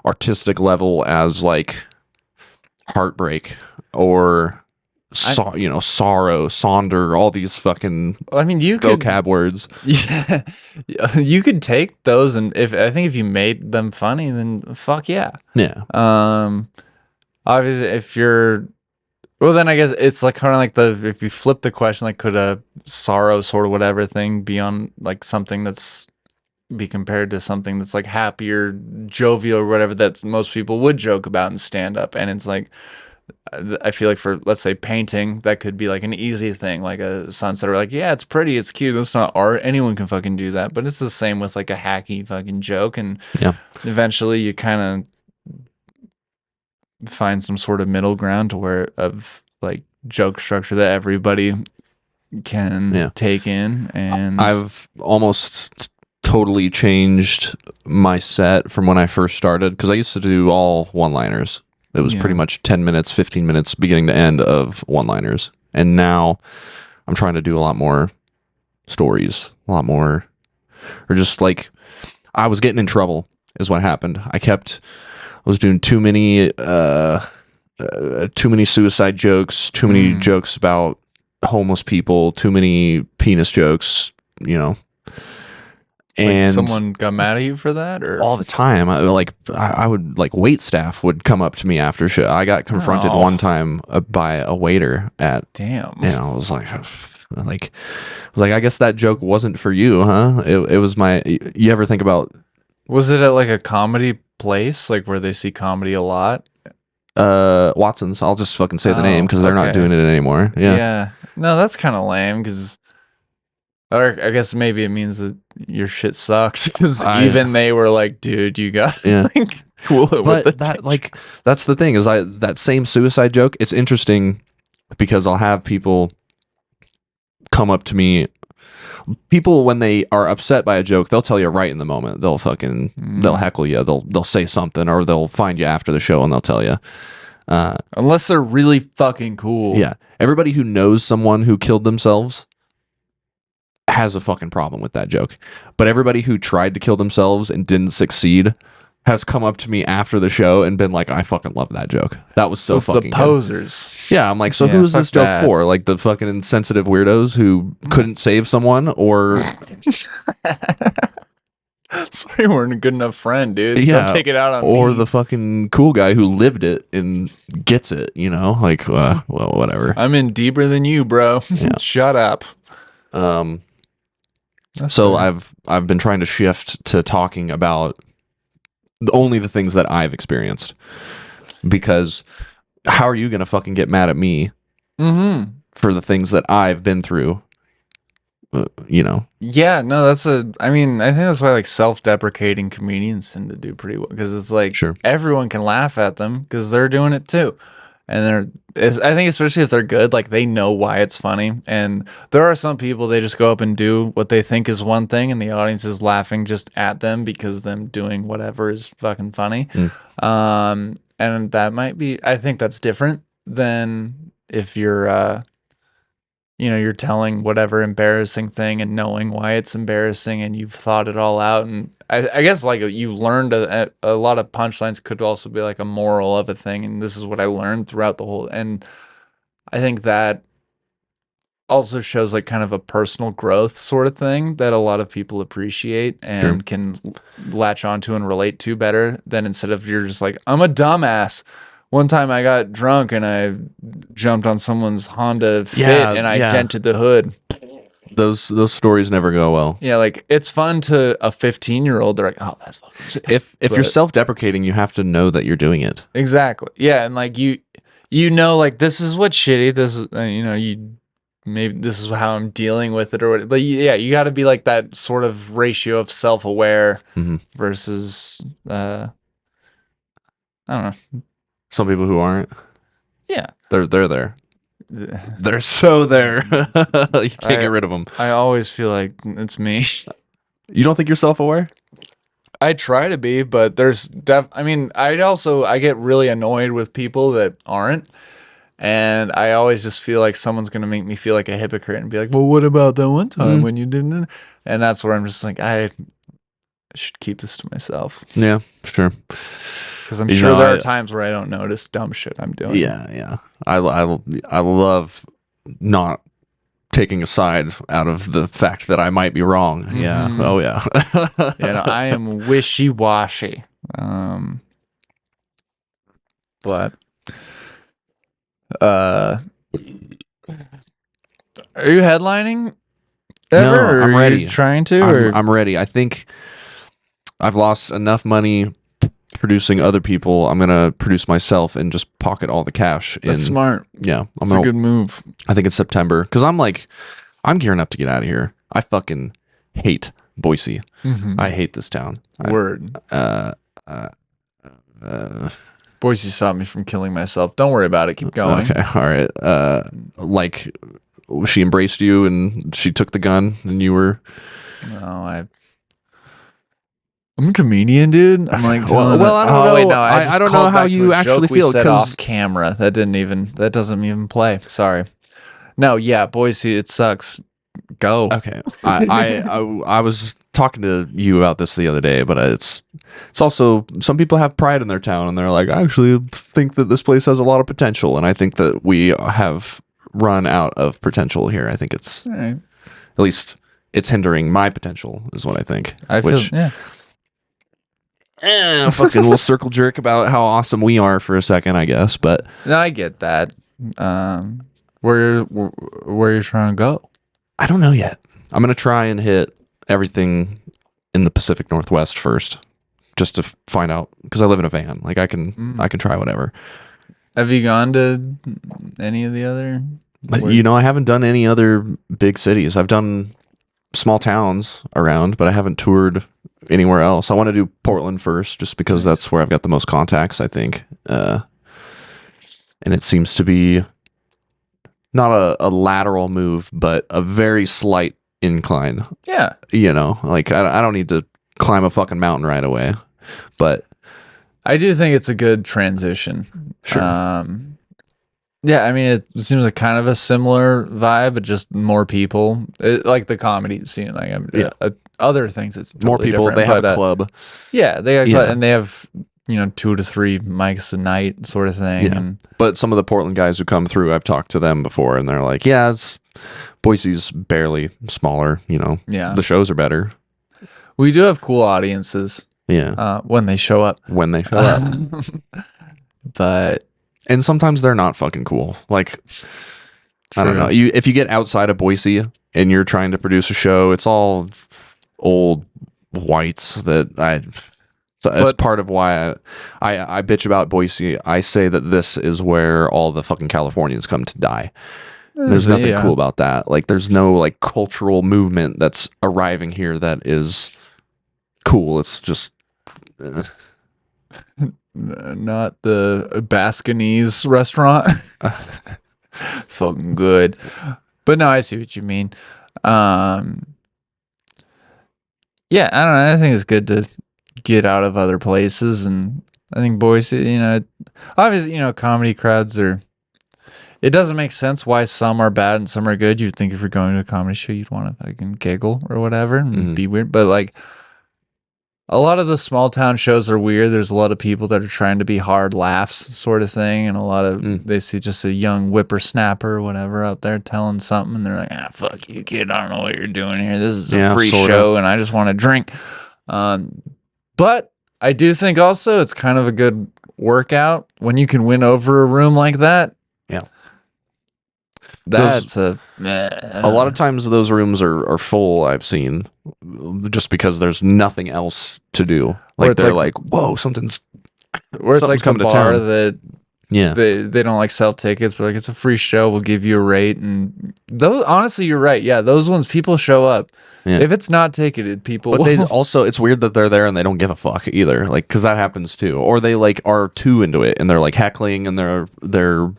artistic level as like heartbreak or I sorrow, sonder, all these fucking I mean you could vocab words. yeah, you could take those and if I think if you made them funny then fuck yeah. Yeah. Um obviously if you're well then I guess it's like kind of like the if you flip the question like could a sorrow sort of whatever thing be on like something that's be compared to something that's like happier, jovial or whatever that most people would joke about in stand up and it's like I feel like for let's say painting, that could be like an easy thing, like a sunset, or like yeah, it's pretty, it's cute. That's not art. Anyone can fucking do that. But it's the same with like a hacky fucking joke, and Yeah. eventually you kind of find some sort of middle ground to where of like joke structure that everybody can Yeah. take in. And I've almost totally changed my set from when I first started, because I used to do all one-liners. It was pretty yeah, much 10 minutes, 15 minutes, beginning to end of one-liners. And now I'm trying to do a lot more stories, a lot more, or just like, I was getting in trouble is what happened. I was doing too many suicide jokes, too many mm, jokes about homeless people, too many penis jokes, you know. like And someone got mad at you for that, or all the time, I would like, wait staff would come up to me after shit. I got confronted one oh time by a waiter at, damn, I was like, I guess that joke wasn't for you, huh? It was my. You ever think about was it at like a comedy place like where they see comedy a lot? Watson's? I'll just fucking say the name Oh, because they're not okay. doing it anymore. Yeah, Yeah. No, that's kind of lame because, or I guess maybe it means that your shit sucks because I even they were like, dude, you got yeah. like cool it with the But that, like, that's the thing, is that same suicide joke. It's interesting because I'll have people come up to me. People, when they are upset by a joke, they'll tell you right in the moment. They'll heckle you. They'll say something, or they'll find you after the show and they'll tell you. unless they're really fucking cool. Yeah, everybody who knows someone who killed themselves, has a fucking problem with that joke. But everybody who tried to kill themselves and didn't succeed has come up to me after the show and been like, I fucking love that joke. That was so it's fucking the good. posers. Yeah, I'm like, so Yeah, who is fuck this joke that. for? Like the fucking insensitive weirdos who couldn't save someone, or Sorry, you weren't a good enough friend, dude. yeah, Don't take it out on or me. the fucking cool guy who lived it and gets it, you know? Like, well, whatever. I'm in deeper than you, bro. Yeah. Shut up. That's So fair. I've been trying to shift to talking about only the things that I've experienced, because how are you gonna fucking get mad at me for the things that I've been through? You know. Yeah, no, I mean, I think that's why like self-deprecating comedians tend to do pretty well, because it's like Sure. everyone can laugh at them because they're doing it too. And I think especially if they're good, like they know why it's funny. And there are some people, they just go up and do what they think is one thing, and the audience is laughing just at them because them doing whatever is fucking funny. And that might be, I think that's different than if you're you're telling whatever embarrassing thing and knowing why it's embarrassing and you've thought it all out. And I guess like you learned a lot of punchlines could also be like a moral of a thing. And this is what I learned throughout the whole. And I think that also shows like kind of a personal growth sort of thing that a lot of people appreciate and can latch onto and relate to better than instead of you're just like, I'm a dumbass. One time I got drunk and I jumped on someone's Honda Fit and I dented the hood. Those stories never go well. Yeah, like it's fun to a 15-year-old. They're like, oh, that's fucking shit. If you're self-deprecating, you have to know that you're doing it. Exactly. Yeah, and like you know, like this is what's shitty. This is you maybe this is how I'm dealing with it or whatever. But yeah, you got to be like that sort of ratio of self-aware versus I don't know. Some people who aren't. Yeah. They're there. They're so there. You can't get rid of them. I always feel like it's me. You don't think you're self-aware? I try to be, but I mean, I get really annoyed with people that aren't. And I always just feel like someone's going to make me feel like a hypocrite and be like, well, what about that one time when you didn't? And that's where I'm just like, I should keep this to myself. Yeah, sure. Because I'm sure there are times where I don't notice dumb shit I'm doing. Yeah. I love not taking a side out of the fact that I might be wrong. Yeah. Oh yeah. Yeah, no, I am wishy-washy. But are you headlining ever? No, or I'm are ready. you trying to? I'm ready. I think I've lost enough money producing other people. I'm gonna produce myself and just pocket all the cash. That's smart. Yeah, It's a good move. I think it's September because I'm gearing up to get out of here. I fucking hate Boise. I hate this town. Word. Boise stopped me from killing myself. Don't worry about it. Keep going. Okay, all right. Like she embraced you and she took the gun and you were. No, I'm a comedian, dude. I'm like, well, I don't know. Wait, no, I don't know how you actually feel because off camera that doesn't even play. Sorry. No, yeah, Boise, it sucks. Go. Okay. I was talking to you about this the other day, but it's also some people have pride in their town and they're like, I actually think that this place has a lot of potential, and I think that we have run out of potential here. I think it's right. At least it's hindering my potential, is what I think. Fucking little circle jerk about how awesome we are for a second, I guess. But no, I get that. Where you're trying to go? I don't know yet. I'm gonna try and hit everything in the Pacific Northwest first, just to find out, because I live in a van. Like I can try whatever. Have you gone to any of the other? I haven't done any other big cities. I've done small towns around, but I haven't toured anywhere else. I want to do Portland first, just because that's where I've got the most contacts, I think. And it seems to be not a lateral move, but a very slight incline. Yeah. Like I don't need to climb a fucking mountain right away, but I do think it's a good transition. Sure. Yeah, I mean, it seems like kind of a similar vibe, but just more people. Like the comedy scene, like Yeah. other things, it's More totally people. different. They have But a club. yeah, they got Yeah. and they have 2 to 3 mics a night, sort of thing. Yeah. And But some of the Portland guys who come through, I've talked to them before, and they're like, "Yeah, it's Boise's barely smaller. yeah, The shows are better. we do have cool audiences Yeah, when they show up. when they show up, But and sometimes they're not fucking cool. Like I don't know. true. If you get outside of Boise and you're trying to produce a show, it's all old whites that I. So it's But part of why I bitch about Boise. I say that this is where all the fucking Californians come to die. There's nothing yeah. cool about that. Like, there's no like cultural movement that's arriving here that is cool. It's just Not the Baskinese restaurant. It's fucking good. But no, I see what you mean. Um, yeah, I don't know. I think it's good to get out of other places, and I think Boise, obviously, comedy crowds are. It doesn't make sense why some are bad and some are good. You'd think if you're going to a comedy show, you'd want to fucking giggle or whatever and be weird. But like, a lot of the small town shows are weird. There's a lot of people that are trying to be hard laughs, sort of thing, and a lot of they see just a young whippersnapper or whatever out there telling something, and they're like, fuck you, kid. I don't know what you're doing here. This is a free sorta. show, and I just want to drink." But I do think also it's kind of a good workout when you can win over a room like that. Yeah. That's a lot of times those rooms are full. I've seen just because there's nothing else to do. Like it's they're like, whoa, something's where it's like a coming to bar town. that Yeah. they don't like sell tickets, but like it's a free show. We'll give you a rate, and those honestly, you're right. Yeah, those ones people show up. Yeah. If it's not ticketed, people. But they also, it's weird that they're there and they don't give a fuck either. Like, because that happens too. Or they like are too into it and they're like heckling and they're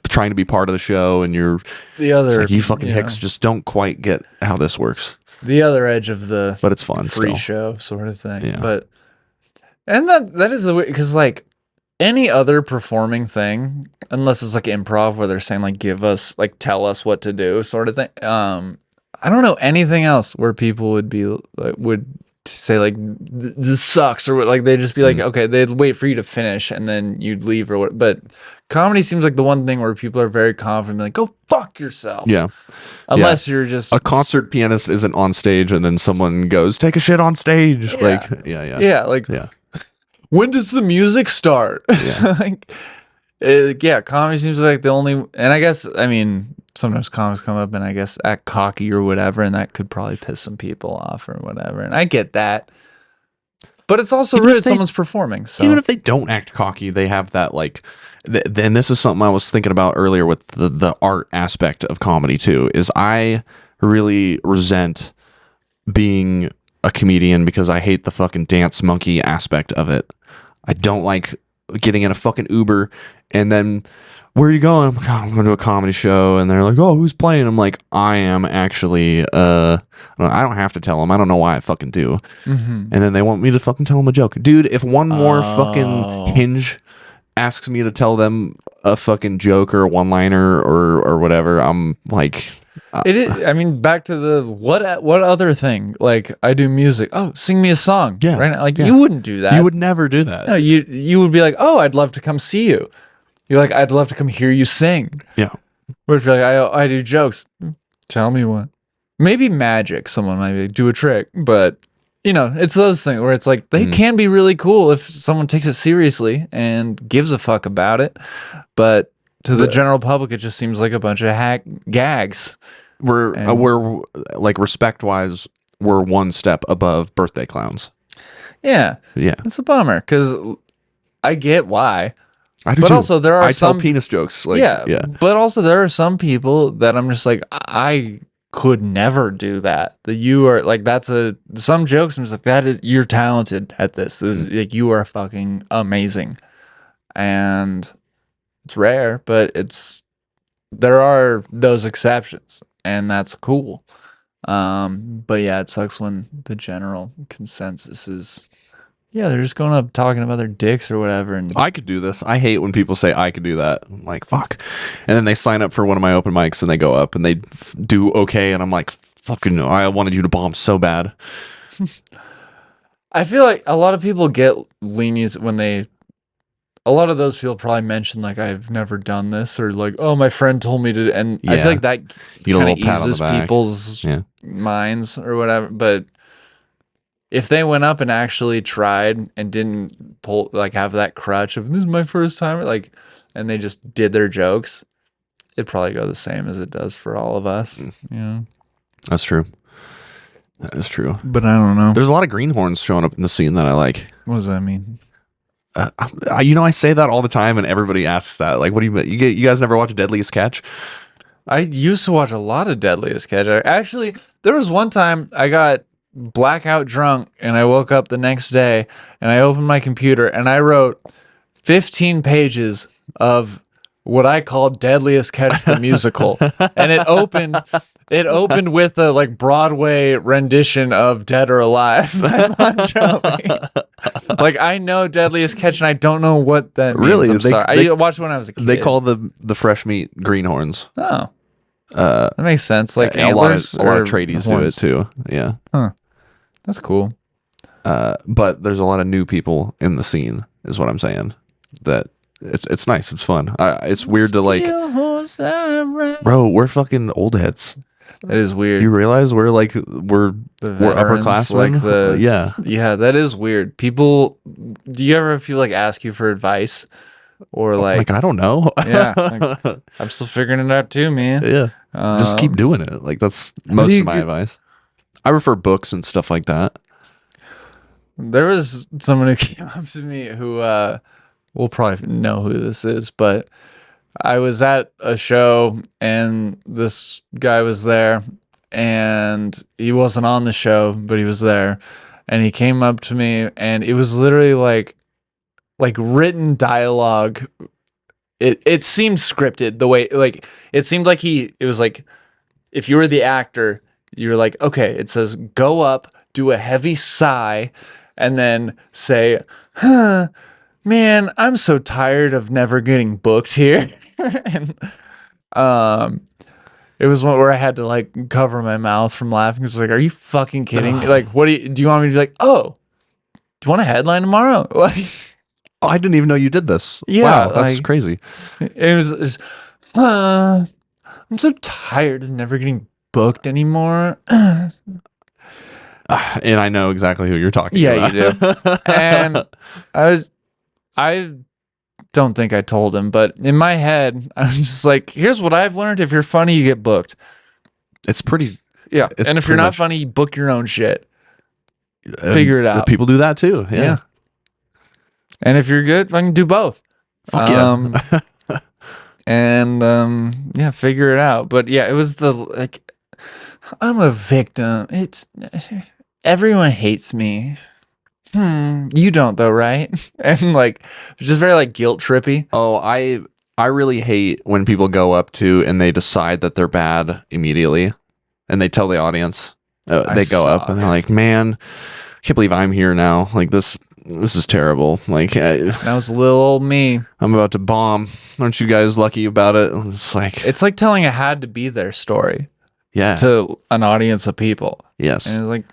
trying to be part of the show, and you're the other like, you fucking hicks just don't quite get how this works. the other edge of the But it's fun free still. show sort of thing. Yeah. But and that is the way, because like any other performing thing, unless it's like improv where they're saying like tell us what to do sort of thing. I don't know anything else where people would be like would say like this sucks, or like they'd just be like, okay, they'd wait for you to finish and then you'd leave or what. But comedy seems like the one thing where people are very confident, like, go fuck yourself. Yeah. Unless you're just a concert pianist isn't on stage and then someone goes, take a shit on stage. Yeah. Like, yeah. Yeah, like Yeah. when does the music start? Yeah. Yeah, comedy seems like the only, and I guess, I mean, sometimes comics come up and I guess act cocky or whatever, and that could probably piss some people off or whatever, and I get that. But it's also rude someone's performing. So even if they don't act cocky, they have that like. Then this is something I was thinking about earlier with the art aspect of comedy too. Is I really resent being a comedian because I hate the fucking dance monkey aspect of it. I don't like getting in a fucking Uber and then, where are you going? I'm like, I'm going to a comedy show, and they're like, oh, who's playing? I'm like, I am actually I don't have to tell them. I don't know why I fucking do. And then they want me to fucking tell them a joke. Dude, if one more fucking Hinge asks me to tell them a fucking joke or a one-liner or whatever, I'm like, it is. I mean, back to the what other thing? Like, I do music. Oh, sing me a song. Yeah, right now. Like, yeah. you wouldn't do that. You would never do that. No, you would be like, oh, I'd love to come see you. You're like, I'd love to come hear you sing. Yeah. But if you're like, I do jokes. Tell me what. Maybe magic. Someone might be like, do a trick, but it's those things where it's like they can be really cool if someone takes it seriously and gives a fuck about it. But to the general public, it just seems like a bunch of hack gags. We're like, respect wise, we're one step above birthday clowns. Yeah. Yeah. It's a bummer because I get why. I do but too. also there are I some tell penis jokes. Like, yeah. But also there are some people that I'm just like, I could never do that. That you are like, some jokes I'm just like, you're talented at this. This is like, you are fucking amazing. And it's rare, but there are those exceptions, and that's cool. But yeah, it sucks when the general consensus is Yeah, they're just going up talking about their dicks or whatever. And I could do this. I hate when people say I could do that. I'm like, fuck. And then they sign up for one of my open mics and they go up and they do okay. And I'm like, fucking no, I wanted you to bomb so bad. I feel like a lot of people get lenient when they. A lot of those people probably mention like I've never done this or like oh my friend told me to, and I Yeah. feel like that You get a kind of little pat on the eases back. people's Yeah. minds or whatever. But if they went up and actually tried and didn't pull like have that crutch of this is my first time, like, and they just did their jokes, it'd probably go the same as it does for all of us. You know, That's true. That is true. but I don't know. There's a lot of greenhorns showing up in the scene that I like. What does that mean? I say that all the time, and everybody asks that. Like, what do you mean? You guys never watch Deadliest Catch? I used to watch a lot of Deadliest Catch. Actually, there was one time I got blackout drunk and I woke up the next day and I opened my computer and I wrote 15 pages of what I called Deadliest Catch the musical. And it opened with a like Broadway rendition of Dead or Alive by Bon Jovi. Like I know Deadliest Catch and I don't know what that means. Really? I'm sorry. I watched it when I was a kid. They call the fresh meat greenhorns. Oh. That makes sense. Like a lot of or tradies do horns? it too. Yeah. That's cool. But there's a lot of new people in the scene, is what I'm saying. That it's nice. It's fun. It's weird to like, bro. We're fucking old heads. It is weird. You realize we're upperclassmen. Like yeah. That is weird. People, do you ever feel like ask you for advice or like I don't know. yeah, like, I'm still figuring it out too, man. Yeah. Just keep doing it. Like that's most of my advice. I refer books and stuff like that. There was someone who came up to me who we'll probably know who this is, but I was at a show and this guy was there and he wasn't on the show, but he was there and he came up to me and it was literally like written dialogue. It seemed scripted the way like it seemed like it was like if you were the actor, you were like, okay, it says go up, do a heavy sigh, and then say, huh, man, I'm so tired of never getting booked here. And it was one where I had to like cover my mouth from laughing. It was like, are you fucking kidding me? Like, what do you want me to be like, oh, do you want a headline tomorrow? Like, Oh, I didn't even know you did this. Yeah, wow, that's like- crazy. it was I'm so tired of never getting booked anymore. And I know exactly who you're talking Yeah, about. you do. And I don't think I told him, but in my head, I was just like, here's what I've learned. If you're funny, you get booked. It's pretty. Yeah. It's And if you're pretty not much- funny, you book your own shit. Figure it out. People do that too. Yeah. Yeah. And if you're good, I can do both. Fuck yeah. Yeah, figure it out. But yeah, it was like, I'm a victim. It's everyone hates me. You don't though, right? And like, it's just very like guilt trippy. Oh, I really hate when people go up to and they decide that they're bad immediately, and they tell the audience. They go up and they're like, "Man, I can't believe I'm here now. Like this is terrible. Like That was little old me. I'm about to bomb. Aren't you guys lucky about it?" It's like telling a had to be there story yeah, to an audience of people. yes. And it's like,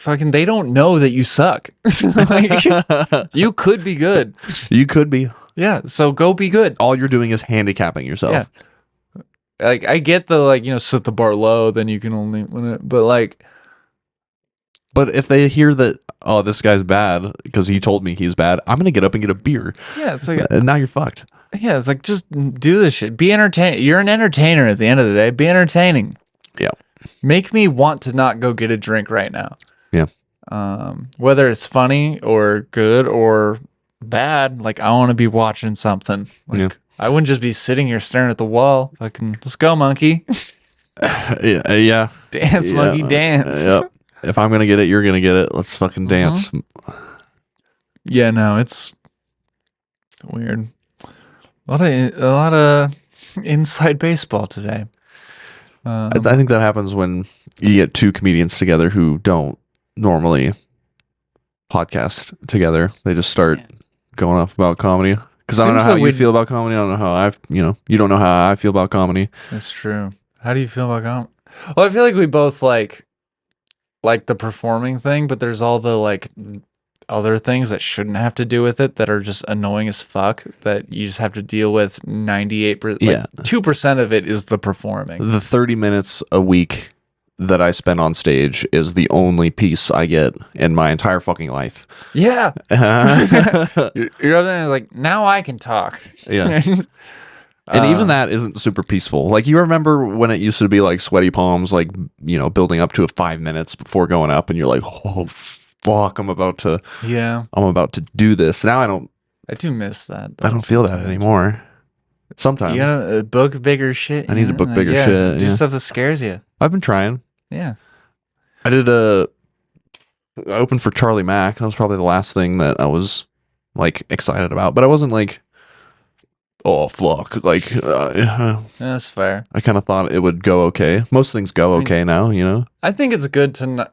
fucking, they don't know that you suck. Like, you could be good. You could be. Yeah, so go be good. All you're doing is handicapping yourself. Yeah. Like, I get the, like, set the bar low, then you can only win it. But, like, But if they hear that, oh, this guy's bad because he told me he's bad, I'm gonna get up and get a beer. yeah, it's like, And now you're fucked. yeah, it's like, just do this shit. Be entertaining. You're an entertainer at the end of the day. Be entertaining. Yeah. Make me want to not go get a drink right now. Yeah. Whether it's funny or good or bad, like, I want to be watching something. Like, Yeah. I wouldn't just be sitting here staring at the wall. Fucking, let's go, monkey. Yeah. Dance, Yeah. monkey, dance. Yep. If I'm gonna get it, you're gonna get it. Let's fucking dance. Yeah, no, it's weird. A lot of inside baseball today. I think that happens when you get two comedians together who don't normally podcast together. They just start going off about comedy. Because I don't know Seems how like you feel about comedy. I don't know how you don't know how I feel about comedy. That's true. How do you feel about comedy? Well, I feel like we both like the performing thing, but there's all the like other things that shouldn't have to do with it that are just annoying as fuck that you just have to deal with 98%. Yeah. Like 2% of it is the performing. The 30 minutes a week that I spend on stage is the only piece I get in my entire fucking life. Yeah. You're other than like, now I can talk. Yeah. And even that isn't super peaceful. Like, you remember when it used to be like sweaty palms, like, building up to 5 minutes before going up, and you're like, oh fuck, I'm about to do this. Now I do miss that. I don't feel that anymore. Sometimes you gotta book bigger shit. I need to book bigger shit. Do stuff that scares you. I've been trying. Yeah. I opened for Charlie Mack. That was probably the last thing that I was like excited about, but I wasn't like, oh fuck, like That's fair. I kind of thought it would go okay. Most things go okay now, I think it's good to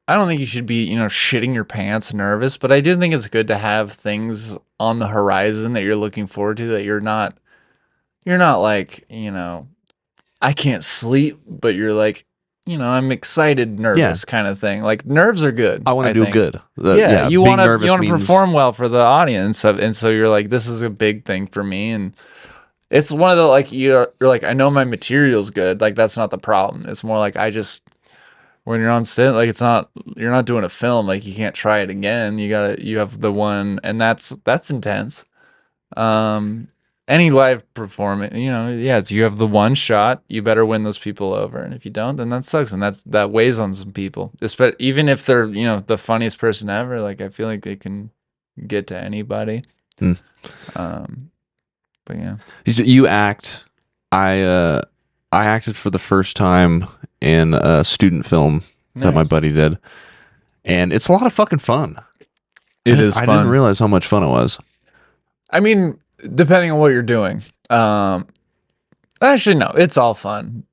I don't think you should be, shitting your pants nervous, but I do think it's good to have things on the horizon that you're looking forward to, that you're not like, I can't sleep, but you're like, I'm excited, nervous kind of thing. Like, nerves are good. I want to do good. You want to means... perform well for the audience, and so you're like, this is a big thing for me, and it's one of the like you're like, I know my material's good. Like, that's not the problem. It's more like when you're on set, like, you're not doing a film. Like, you can't try it again. You have the one, and that's intense. Any live performance, you have the one shot. You better win those people over, and if you don't, then that sucks, and that weighs on some people. Even if they're the funniest person ever, like, I feel like they can get to anybody. But yeah, you act. I acted for the first time in a student film that my buddy did, and it's a lot of fucking fun. It is fun. I didn't realize how much fun it was. I mean, depending on what you're doing. Actually, no, it's all fun.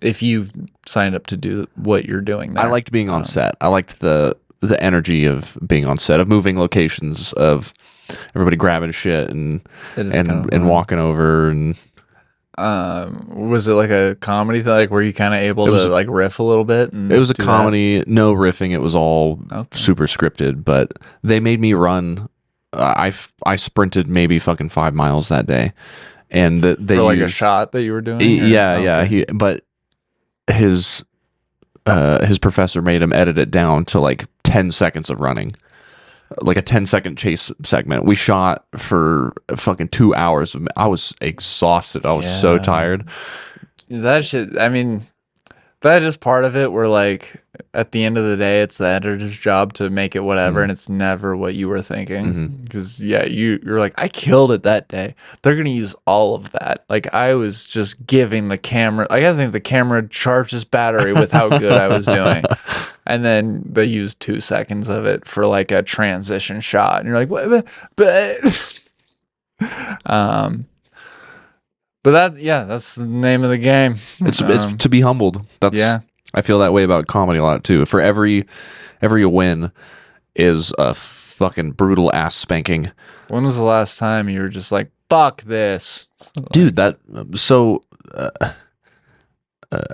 If you signed up to do what you're doing there. I liked being on set. I liked the energy of being on set, of moving locations, of everybody grabbing shit and walking over. And was it like a comedy thing, like, were you kind of able to like riff a little bit? And it was a comedy, no riffing. It was all super scripted, but they made me run. I sprinted maybe fucking 5 miles that day, and they for like a shot that you were doing. But his professor made him edit it down to like 10 seconds of running, like a 10-second chase segment. We shot for fucking 2 hours. I was exhausted. I was so tired. That shit. I mean, that is part of it. Where like at the end of the day, it's the editor's job to make it whatever, and it's never what you were thinking. Because you're like, I killed it that day. They're gonna use all of that. Like, I was just giving the camera. Like, I think the camera charged its battery with how good I was doing, and then they used 2 seconds of it for like a transition shot, and you're like, what? But But that's the name of the game. It's to be humbled. I feel that way about comedy a lot too. For every win is a fucking brutal ass spanking. When was the last time you were just like, fuck this? Dude,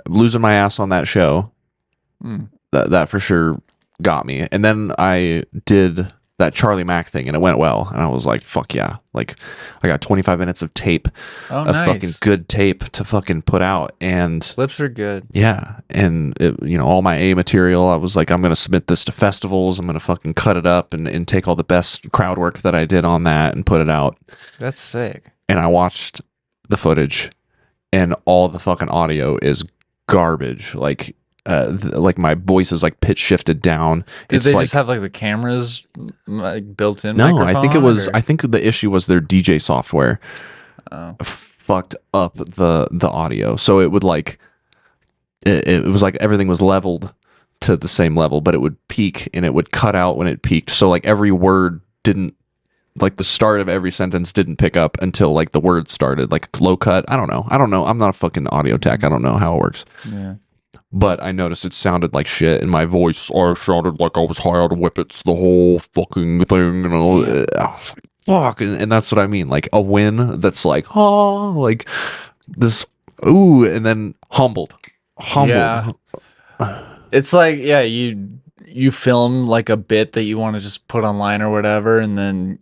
losing my ass on that show, that for sure got me. And then I did that Charlie Mack thing, and it went well, and I was like, fuck yeah. Like, I got 25 minutes of tape, fucking good tape to fucking put out, and clips are good. Yeah, and all my A material, I was like, I'm gonna submit this to festivals, I'm gonna fucking cut it up and take all the best crowd work that I did on that and put it out. That's sick. And I watched the footage, and all the fucking audio is garbage. Like my voice is like pitch shifted down. Did they just have like the cameras like built in? No, I think it was. I think the issue was their DJ software fucked up the audio, so it would like it was like everything was leveled to the same level, but it would peak and it would cut out when it peaked. So like every word didn't, like the start of every sentence didn't pick up until like the word started, like low cut. I don't know. I'm not a fucking audio tech. I don't know how it works. Yeah. but I noticed it sounded like shit, and my voice sounded like I was high on whippets the whole fucking thing. And I was like, fuck, and that's what I mean. Like a win that's like, oh, like this, ooh, and then humbled. Yeah. It's like, yeah, you film like a bit that you want to just put online or whatever, and then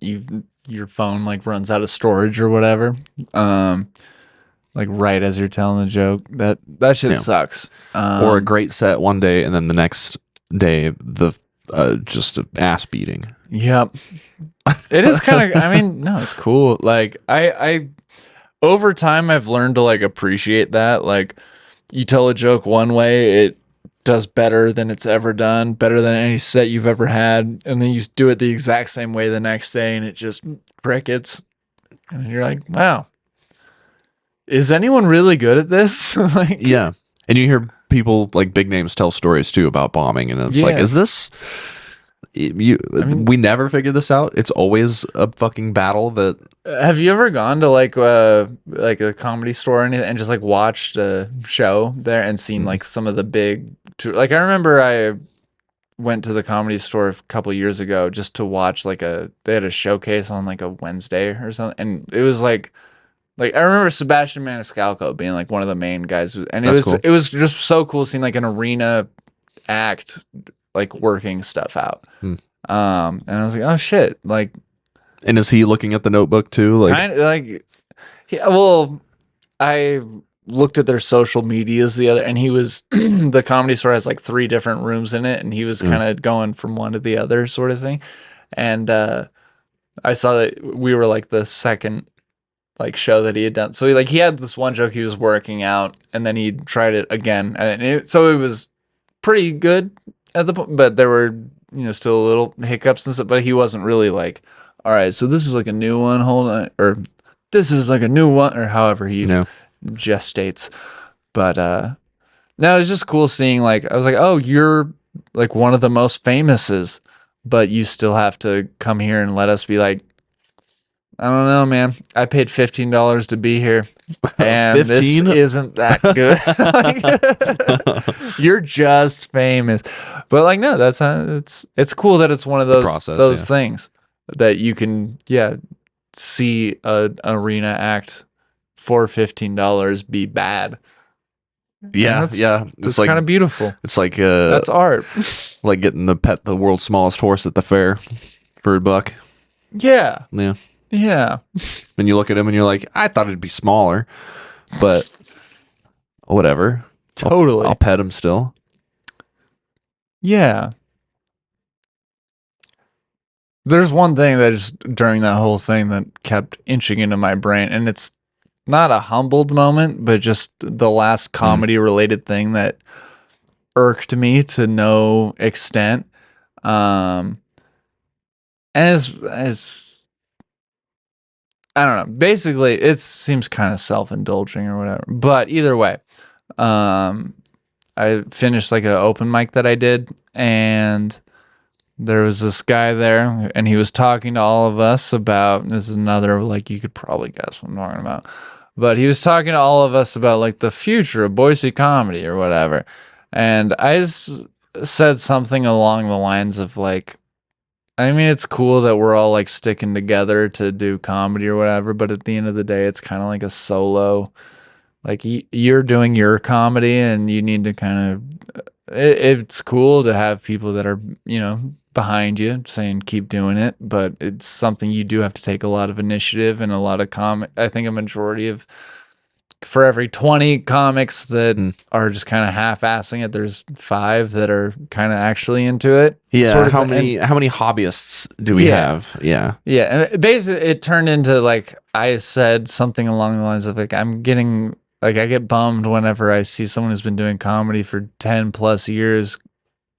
your phone like runs out of storage or whatever. Like right as you're telling the joke. That shit Yeah. sucks. Or a great set one day, and then the next day the just a ass beating. Yep. It is kind of, I mean, no, it's cool. Like I over time I've learned to like appreciate that. Like you tell a joke one way, it does better than it's ever done, better than any set you've ever had, and then you do it the exact same way the next day and it just crickets. And you're like, wow. Is anyone really good at this? Like, Yeah. And you hear people like big names tell stories too about bombing, and it's like, Yeah. is this we never figured this out? It's always a fucking battle that have you ever gone to like a comedy store and just like watched a show there and seen like some of the big like I remember I went to the comedy store a couple years ago just to watch like they had a showcase on like a Wednesday or something, and it was like I remember Sebastian Maniscalco being like one of the main guys, and That's cool. it was just so cool seeing like an arena act like working stuff out. And I was like, oh shit, like And is he looking at the notebook too? Like, kind of like, yeah, well, I looked at their social medias and he was the comedy store has like 3 different rooms in it, and he was kind of going from one to the other sort of thing. And I saw that we were like the second like show that he had done. So he had this one joke he was working out, and then he tried it again, and so it was pretty good at the point, but there were still little hiccups and stuff. But he wasn't really like, all right, so this is like a new one, hold on, or this is like a new one, or however he gestates. But no, it was just cool seeing I was like, oh, you're like one of the most famouses, but you still have to come here and let us be like, I don't know, man. I paid $15 to be here, and this 15? isn't that good. You're just famous, but no, that's how it's cool that it's one of those things that you can see an arena act for $15 be bad. Yeah, it's like kind of beautiful. It's like that's art. Like getting the world's smallest horse at the fair for $1. Yeah. Yeah. And you look at him and you're like, I thought it'd be smaller, but whatever. Totally. I'll pet him still. Yeah. There's one thing that just during that whole thing that kept inching into my brain, and it's not a humbled moment, but just the last comedy related thing that irked me to no extent. And as I don't know. Basically, it seems kind of self-indulging or whatever. But either way, I finished like an open mic that I did, and there was this guy there, and he was talking to all of us about, this is another, like, you could probably guess what I'm talking about, but he was talking to all of us about like the future of Boise comedy or whatever. And I said something along the lines of like, I mean, it's cool that we're all like sticking together to do comedy or whatever, but at the end of the day, it's kind of like a solo. Like you're doing your comedy, and you need to kind of. It's cool to have people that are behind you saying keep doing it, but it's something you do have to take a lot of initiative and a lot of I think a majority of. For every 20 comics that are just kind of half-assing it, there's 5 that are kind of actually into it. Yeah. Sort of how many hobbyists do we have? Yeah. Yeah. And basically it turned into like, I said something along the lines of like, I get bummed whenever I see someone who's been doing comedy for 10 plus years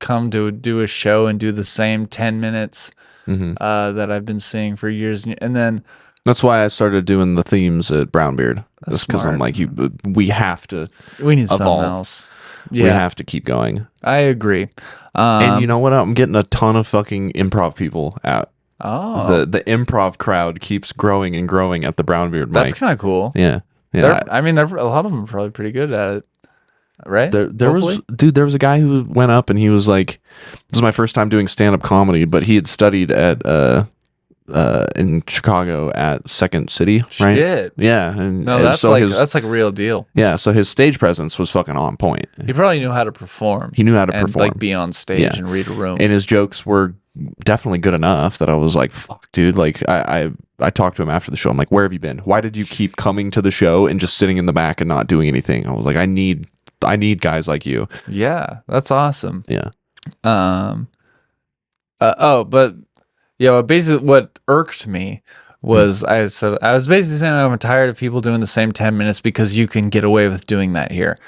come to do a show and do the same 10 minutes that I've been seeing for years. And then that's why I started doing the themes at Brownbeard. That's because I'm like, we have to. We need evolve. Something else. Yeah. We have to keep going. I agree. And you know what? I'm getting a ton of fucking improv people out. Oh, the improv crowd keeps growing and growing at the Brownbeard mic. That's kind of cool. Yeah. I mean, a lot of them are probably pretty good at it. right? There Hopefully. was dude. There was a guy who went up and he was like, "This is my first time doing stand up comedy," but he had studied at in Chicago at Second City, right? Shit. Yeah, No, and that's so like his that's like a real deal. yeah, so his stage presence was fucking on point. He probably knew how to perform. He knew how to and perform, like be on stage Yeah. and read a room. and his jokes were definitely good enough that I was like, "Fuck, dude!" Like I talked to him after the show. I'm like, "Where have you been? Why did you keep coming to the show and just sitting in the back and not doing anything?" I was like, I need guys like you." Yeah, that's awesome. Yeah. But yeah, basically what irked me was I was basically saying I'm tired of people doing the same 10 minutes because you can get away with doing that here.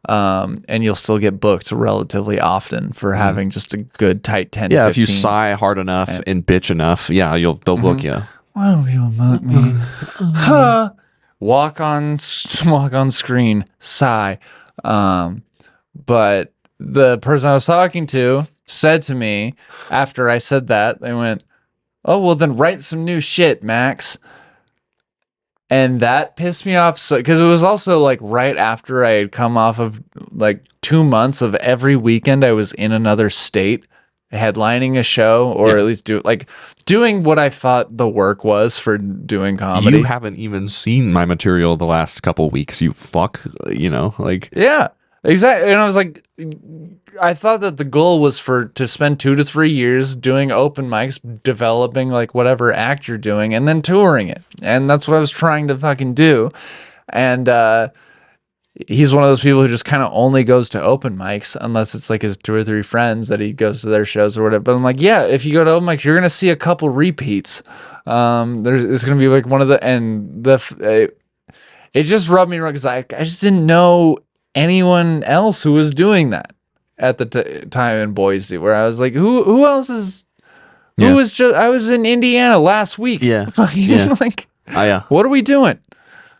And you'll still get booked relatively often for having just a good tight 10 Yeah, to if you 15. sigh hard enough and bitch enough, yeah, they'll book you. Why don't people book me? Huh. Walk on screen, sigh. But the person I was talking to said to me after I said that, they went, "Oh, well then write some new shit, Max." And that pissed me off so because it was also like right after I had come off of like 2 months of every weekend I was in another state headlining a show or at least doing what I thought the work was for doing comedy. You haven't even seen my material the last couple weeks, you fuck. Like Yeah, exactly. And I was like, I thought that the goal was to spend 2 to 3 years doing open mics, developing like whatever act you're doing, and then touring it. And that's what I was trying to fucking do. And he's one of those people who just kind of only goes to open mics unless it's like his 2 or 3 friends that he goes to their shows or whatever. But I'm like, yeah, if you go to open mics, you're gonna see a couple repeats. It's gonna be like one of it just rubbed me wrong because I just didn't know anyone else who was doing that at the time in Boise, where I was like, who else is who was just I was in Indiana last week. Yeah. Like, yeah. what are we doing?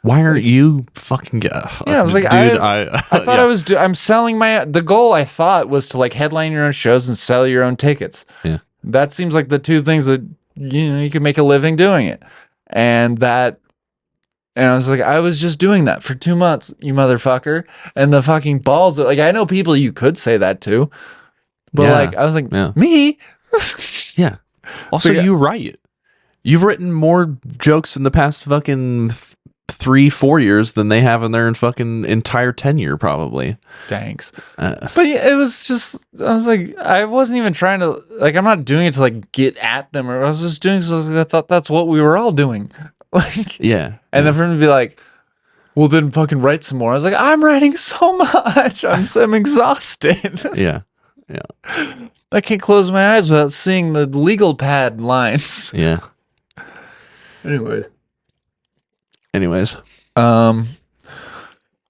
Why aren't you fucking I was like, dude, I thought I'm selling the goal I thought was to like headline your own shows and sell your own tickets. Yeah. That seems like the two things that you can make a living doing it. And I was like, I was just doing that for 2 months, you motherfucker. And the fucking balls, like, I know people you could say that to, but like, I was like, me? Yeah. Also, So, you write. You've written more jokes in the past fucking 3-4 years than they have in their fucking entire tenure, probably. Thanks. But yeah, it was just, I was like, I wasn't even trying to, like, I'm not doing it to like get at them, or I was just doing it because I thought that's what we were all doing. Like, yeah. And then for him to be like, well, then fucking write some more. I was like, I'm writing so much. I'm exhausted. Yeah. I can't close my eyes without seeing the legal pad lines. Yeah. Anyways,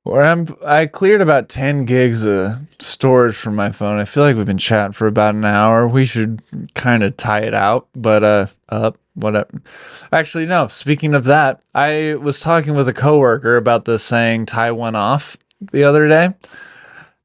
where I cleared about 10 gigs of storage from my phone. I feel like we've been chatting for about an hour. We should kind of tie it out, but whatever. Actually, no. Speaking of that, I was talking with a coworker about the saying "tie one off" the other day,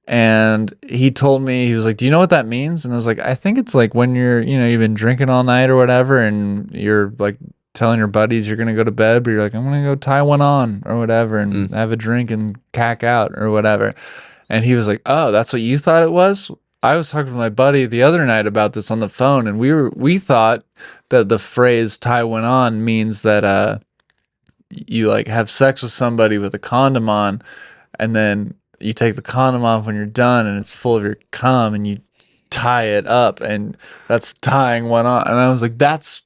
and he told me, he was like, "Do you know what that means?" And I was like, "I think it's like when you've been drinking all night or whatever, and you're like telling your buddies you're gonna go to bed, but you're like, I'm gonna go tie one on or whatever and have a drink and cack out or whatever." And he was like, "Oh, that's what you thought it was?" I was talking to my buddy the other night about this on the phone, and we thought that the phrase "tie one on" means that you like have sex with somebody with a condom on, and then you take the condom off when you're done, and it's full of your cum, and you tie it up, and that's tying one on. And I was like, "That's."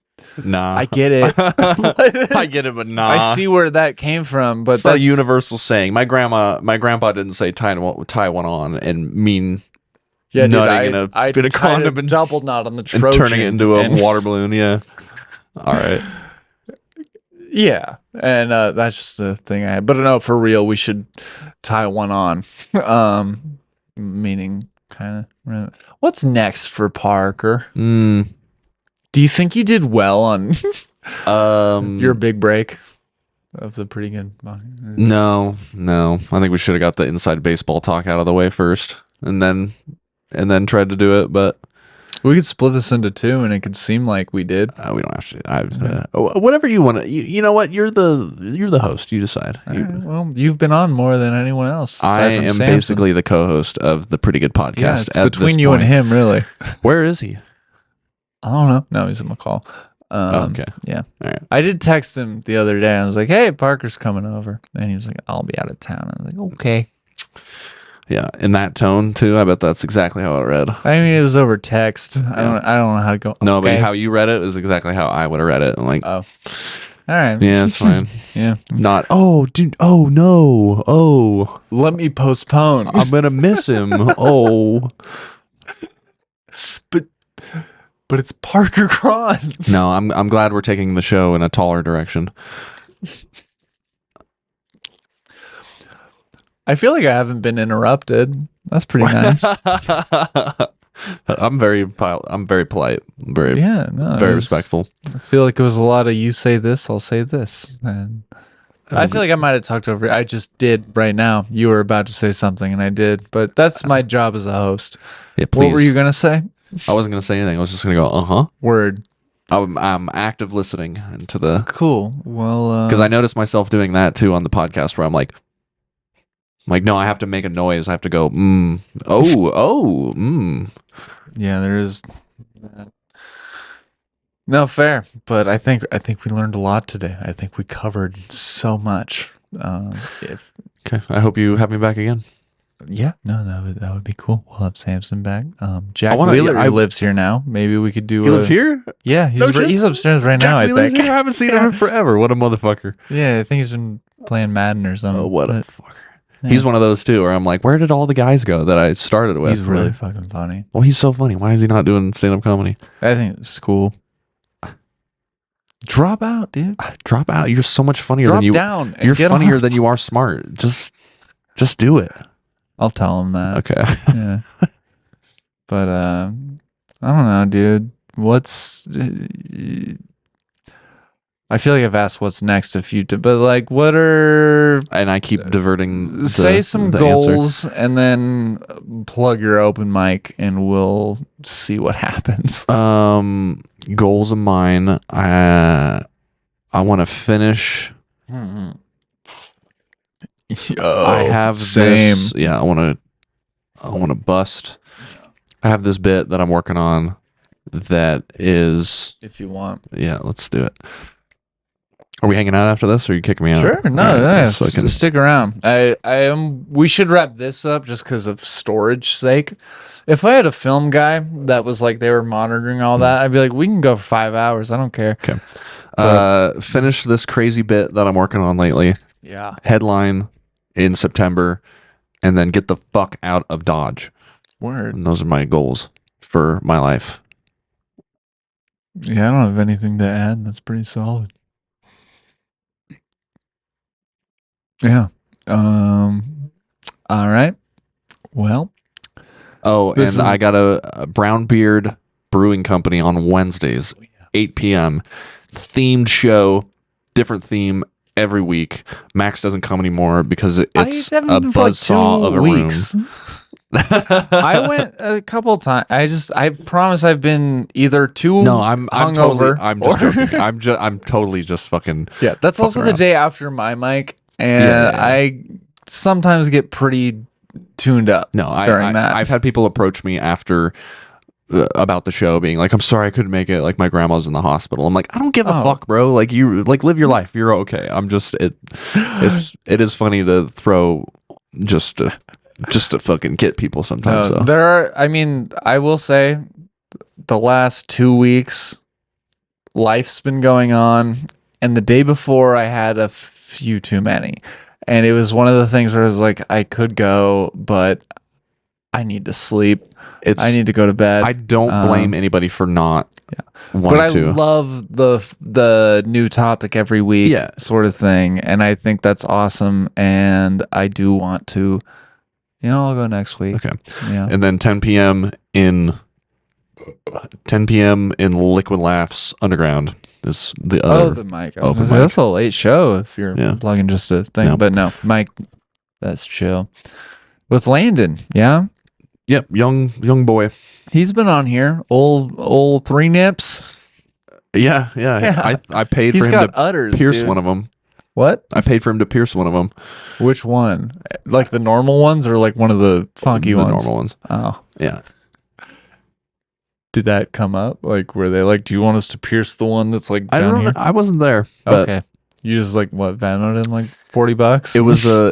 Nah, I get it. I get it, but nah. I see where that came from, but it's not a universal saying. My grandpa didn't say tie one on and mean nutting in a bit of condom and double knot on the and Trojan turning it into a water balloon. Yeah. All right. Yeah, and that's just the thing I had. But no, for real, we should tie one on. Meaning kind of. What's next for Parker? Do you think you did well on your big break of the pretty good? No. I think we should have got the inside baseball talk out of the way first, and then tried to do it. But We could split this into two, and it could seem like we did. We don't have to. Whatever you want to. You know what? You're the host. You decide. All right, well, you've been on more than anyone else. I aside from am Samson. basically the co-host of the Pretty Good Podcast. Yeah, it's at between this you point. and him, really. Where is he? I don't know. No, he's in McCall. Okay. Yeah. All right. I did text him the other day. I was like, "Hey, Parker's coming over," and he was like, "I'll be out of town." I was like, "Okay." Yeah, in that tone too. I bet that's exactly how it read. I mean, it was over text. I don't know how to go. No, but okay. how you read it is exactly how I would have read it. I'm like, Oh, all right. yeah, it's fine. Yeah. Not, oh, dude, oh no, oh, Let me postpone. I'm gonna miss him. Oh, but it's Parker Krahn. no, I'm glad we're taking the show in a taller direction. I feel like I haven't been interrupted. That's pretty nice. I'm very polite. I'm very Yeah, no, very respectful. I feel like it was a lot of you say this, I'll say this. And I feel like I might have talked over. I just did right now. You were about to say something, and I did. But that's my job as a host. Yeah, please. What were you gonna say? I wasn't gonna say anything. I was just gonna go, Word. I'm active listening into the Cool. Well, because I noticed myself doing that too on the podcast where I'm like, no, I have to make a noise. I have to go, yeah, there is. No, fair. But I think we learned a lot today. I think we covered so much. Okay, I hope you have me back again. Yeah, no, that would be cool. We'll have Samson back. Jack wanna- Wheeler yeah, I- lives here now. Maybe we could do. He lives here? Yeah, No shit. he's upstairs right now. Jack I Wheeler's think. here? I haven't seen him in forever. What a motherfucker. Yeah, I think he's been playing Madden or something. Oh, what a but fucker. He's one of those too where I'm like, where did all the guys go that I started with? he's really fucking funny. Well, he's so funny. Why is he not doing stand-up comedy? I think it's cool. Drop out, dude. Drop out. You're so much funnier Drop than you. down. And You're get funnier on. than you are smart. Just do it. I'll tell him that. Okay. Yeah. But I don't know, dude. I feel like I've asked what's next a few times, but like, what are And I keep diverting. say some the goals and then plug your open mic, and we'll see what happens. Goals of mine. I want to finish. I have same. this. Yeah, I want to bust. I have this bit that I'm working on. That is. If you want. Yeah, let's do it. Are we hanging out after this, or are you kicking me out? Sure. No, All right, nice. let's fucking- Stick around. I am. We should wrap this up just because of storage sake. If I had a film guy that was like they were monitoring all that, I'd be like, we can go for 5 hours. I don't care. Okay. Finish this crazy bit that I'm working on lately. Yeah. Headline in September, and then get the fuck out of Dodge. Word. And those are my goals for my life. Yeah, I don't have anything to add. That's pretty solid. Yeah. All right. Well. Oh, This and is- I got a Brown Beard Brewing Company on Wednesdays, 8 p.m. Themed show, different theme every week. Max doesn't come anymore because it's a buzzsaw of a room. I went a couple times. I promise I've been either too No, I'm hungover. totally, I'm just joking. I'm totally just fucking. Yeah, that's also around. the day after my mic, and Yeah. I sometimes get pretty tuned up. No, during that. I've had people approach me after about the show, being like, "I'm sorry I couldn't make it. Like my grandma's in the hospital." I'm like, I don't give a fuck, bro. Like you, like live your life. You're okay. I'm just it is funny to throw just to fucking get people sometimes. So. There are. I mean, I will say, the last 2 weeks, life's been going on, and the day before I had a few too many, and it was one of the things where I was like, I could go, but I need to sleep. I need to go to bed. I don't blame anybody for not wanting but I to. love the new topic every week, sort of thing, and I think that's awesome. And I do want to, I'll go next week. Okay, yeah. And then 10 p.m. in Liquid Laughs Underground is the other. The mic. Open mic. That's a late show if you're plugging just a thing. Yeah. But no, Mike, that's chill. With Landon, yeah. Yep, young boy. He's been on here. Old three nips. Yeah. Yeah. I paid He's for him got to udders, pierce dude. one of them. What? I paid for him to pierce one of them. Which one? Like the normal ones or like one of the funky The ones? normal ones. Oh. Yeah. Did that come up? Like, were they like, do you want us to pierce the one that's like I down don't here? know. I wasn't there. But Okay. You just like what, Venmoed him like $40?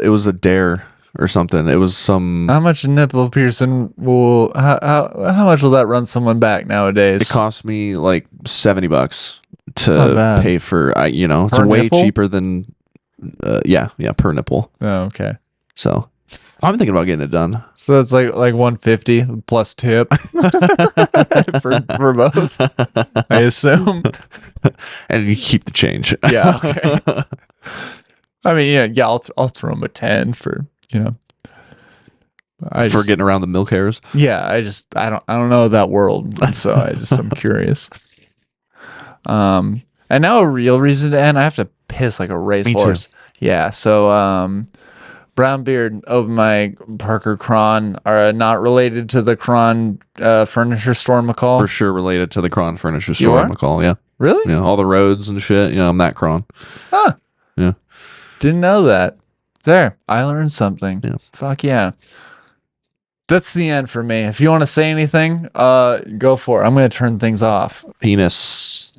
it was a dare or something. It was some. How much nipple piercing will how much will that run someone back nowadays? It cost me like $70 not to bad. pay for. It's Per way nipple? cheaper than. Yeah, per nipple. Oh, okay. So I'm thinking about getting it done. So it's like 150 plus tip for both, I assume. And you keep the change. Yeah, okay. I mean, yeah, I'll throw him a 10 for, I For just, getting around the milk hairs. yeah, I don't know that world, so I'm curious. And now a real reason to end. I have to piss like a racehorse. Yeah, so Brown Beard, Open Mic, Parker Krahn are not related to the Krahn furniture store, McCall. For sure related to the Krahn furniture You store, are? McCall. Yeah. Really? Yeah. All the roads and shit. Yeah, I'm that Krahn. Huh. Yeah. Didn't know that. There, I learned something. Yeah. Fuck yeah. That's the end for me. If you want to say anything, go for it. I'm going to turn things off. Penis.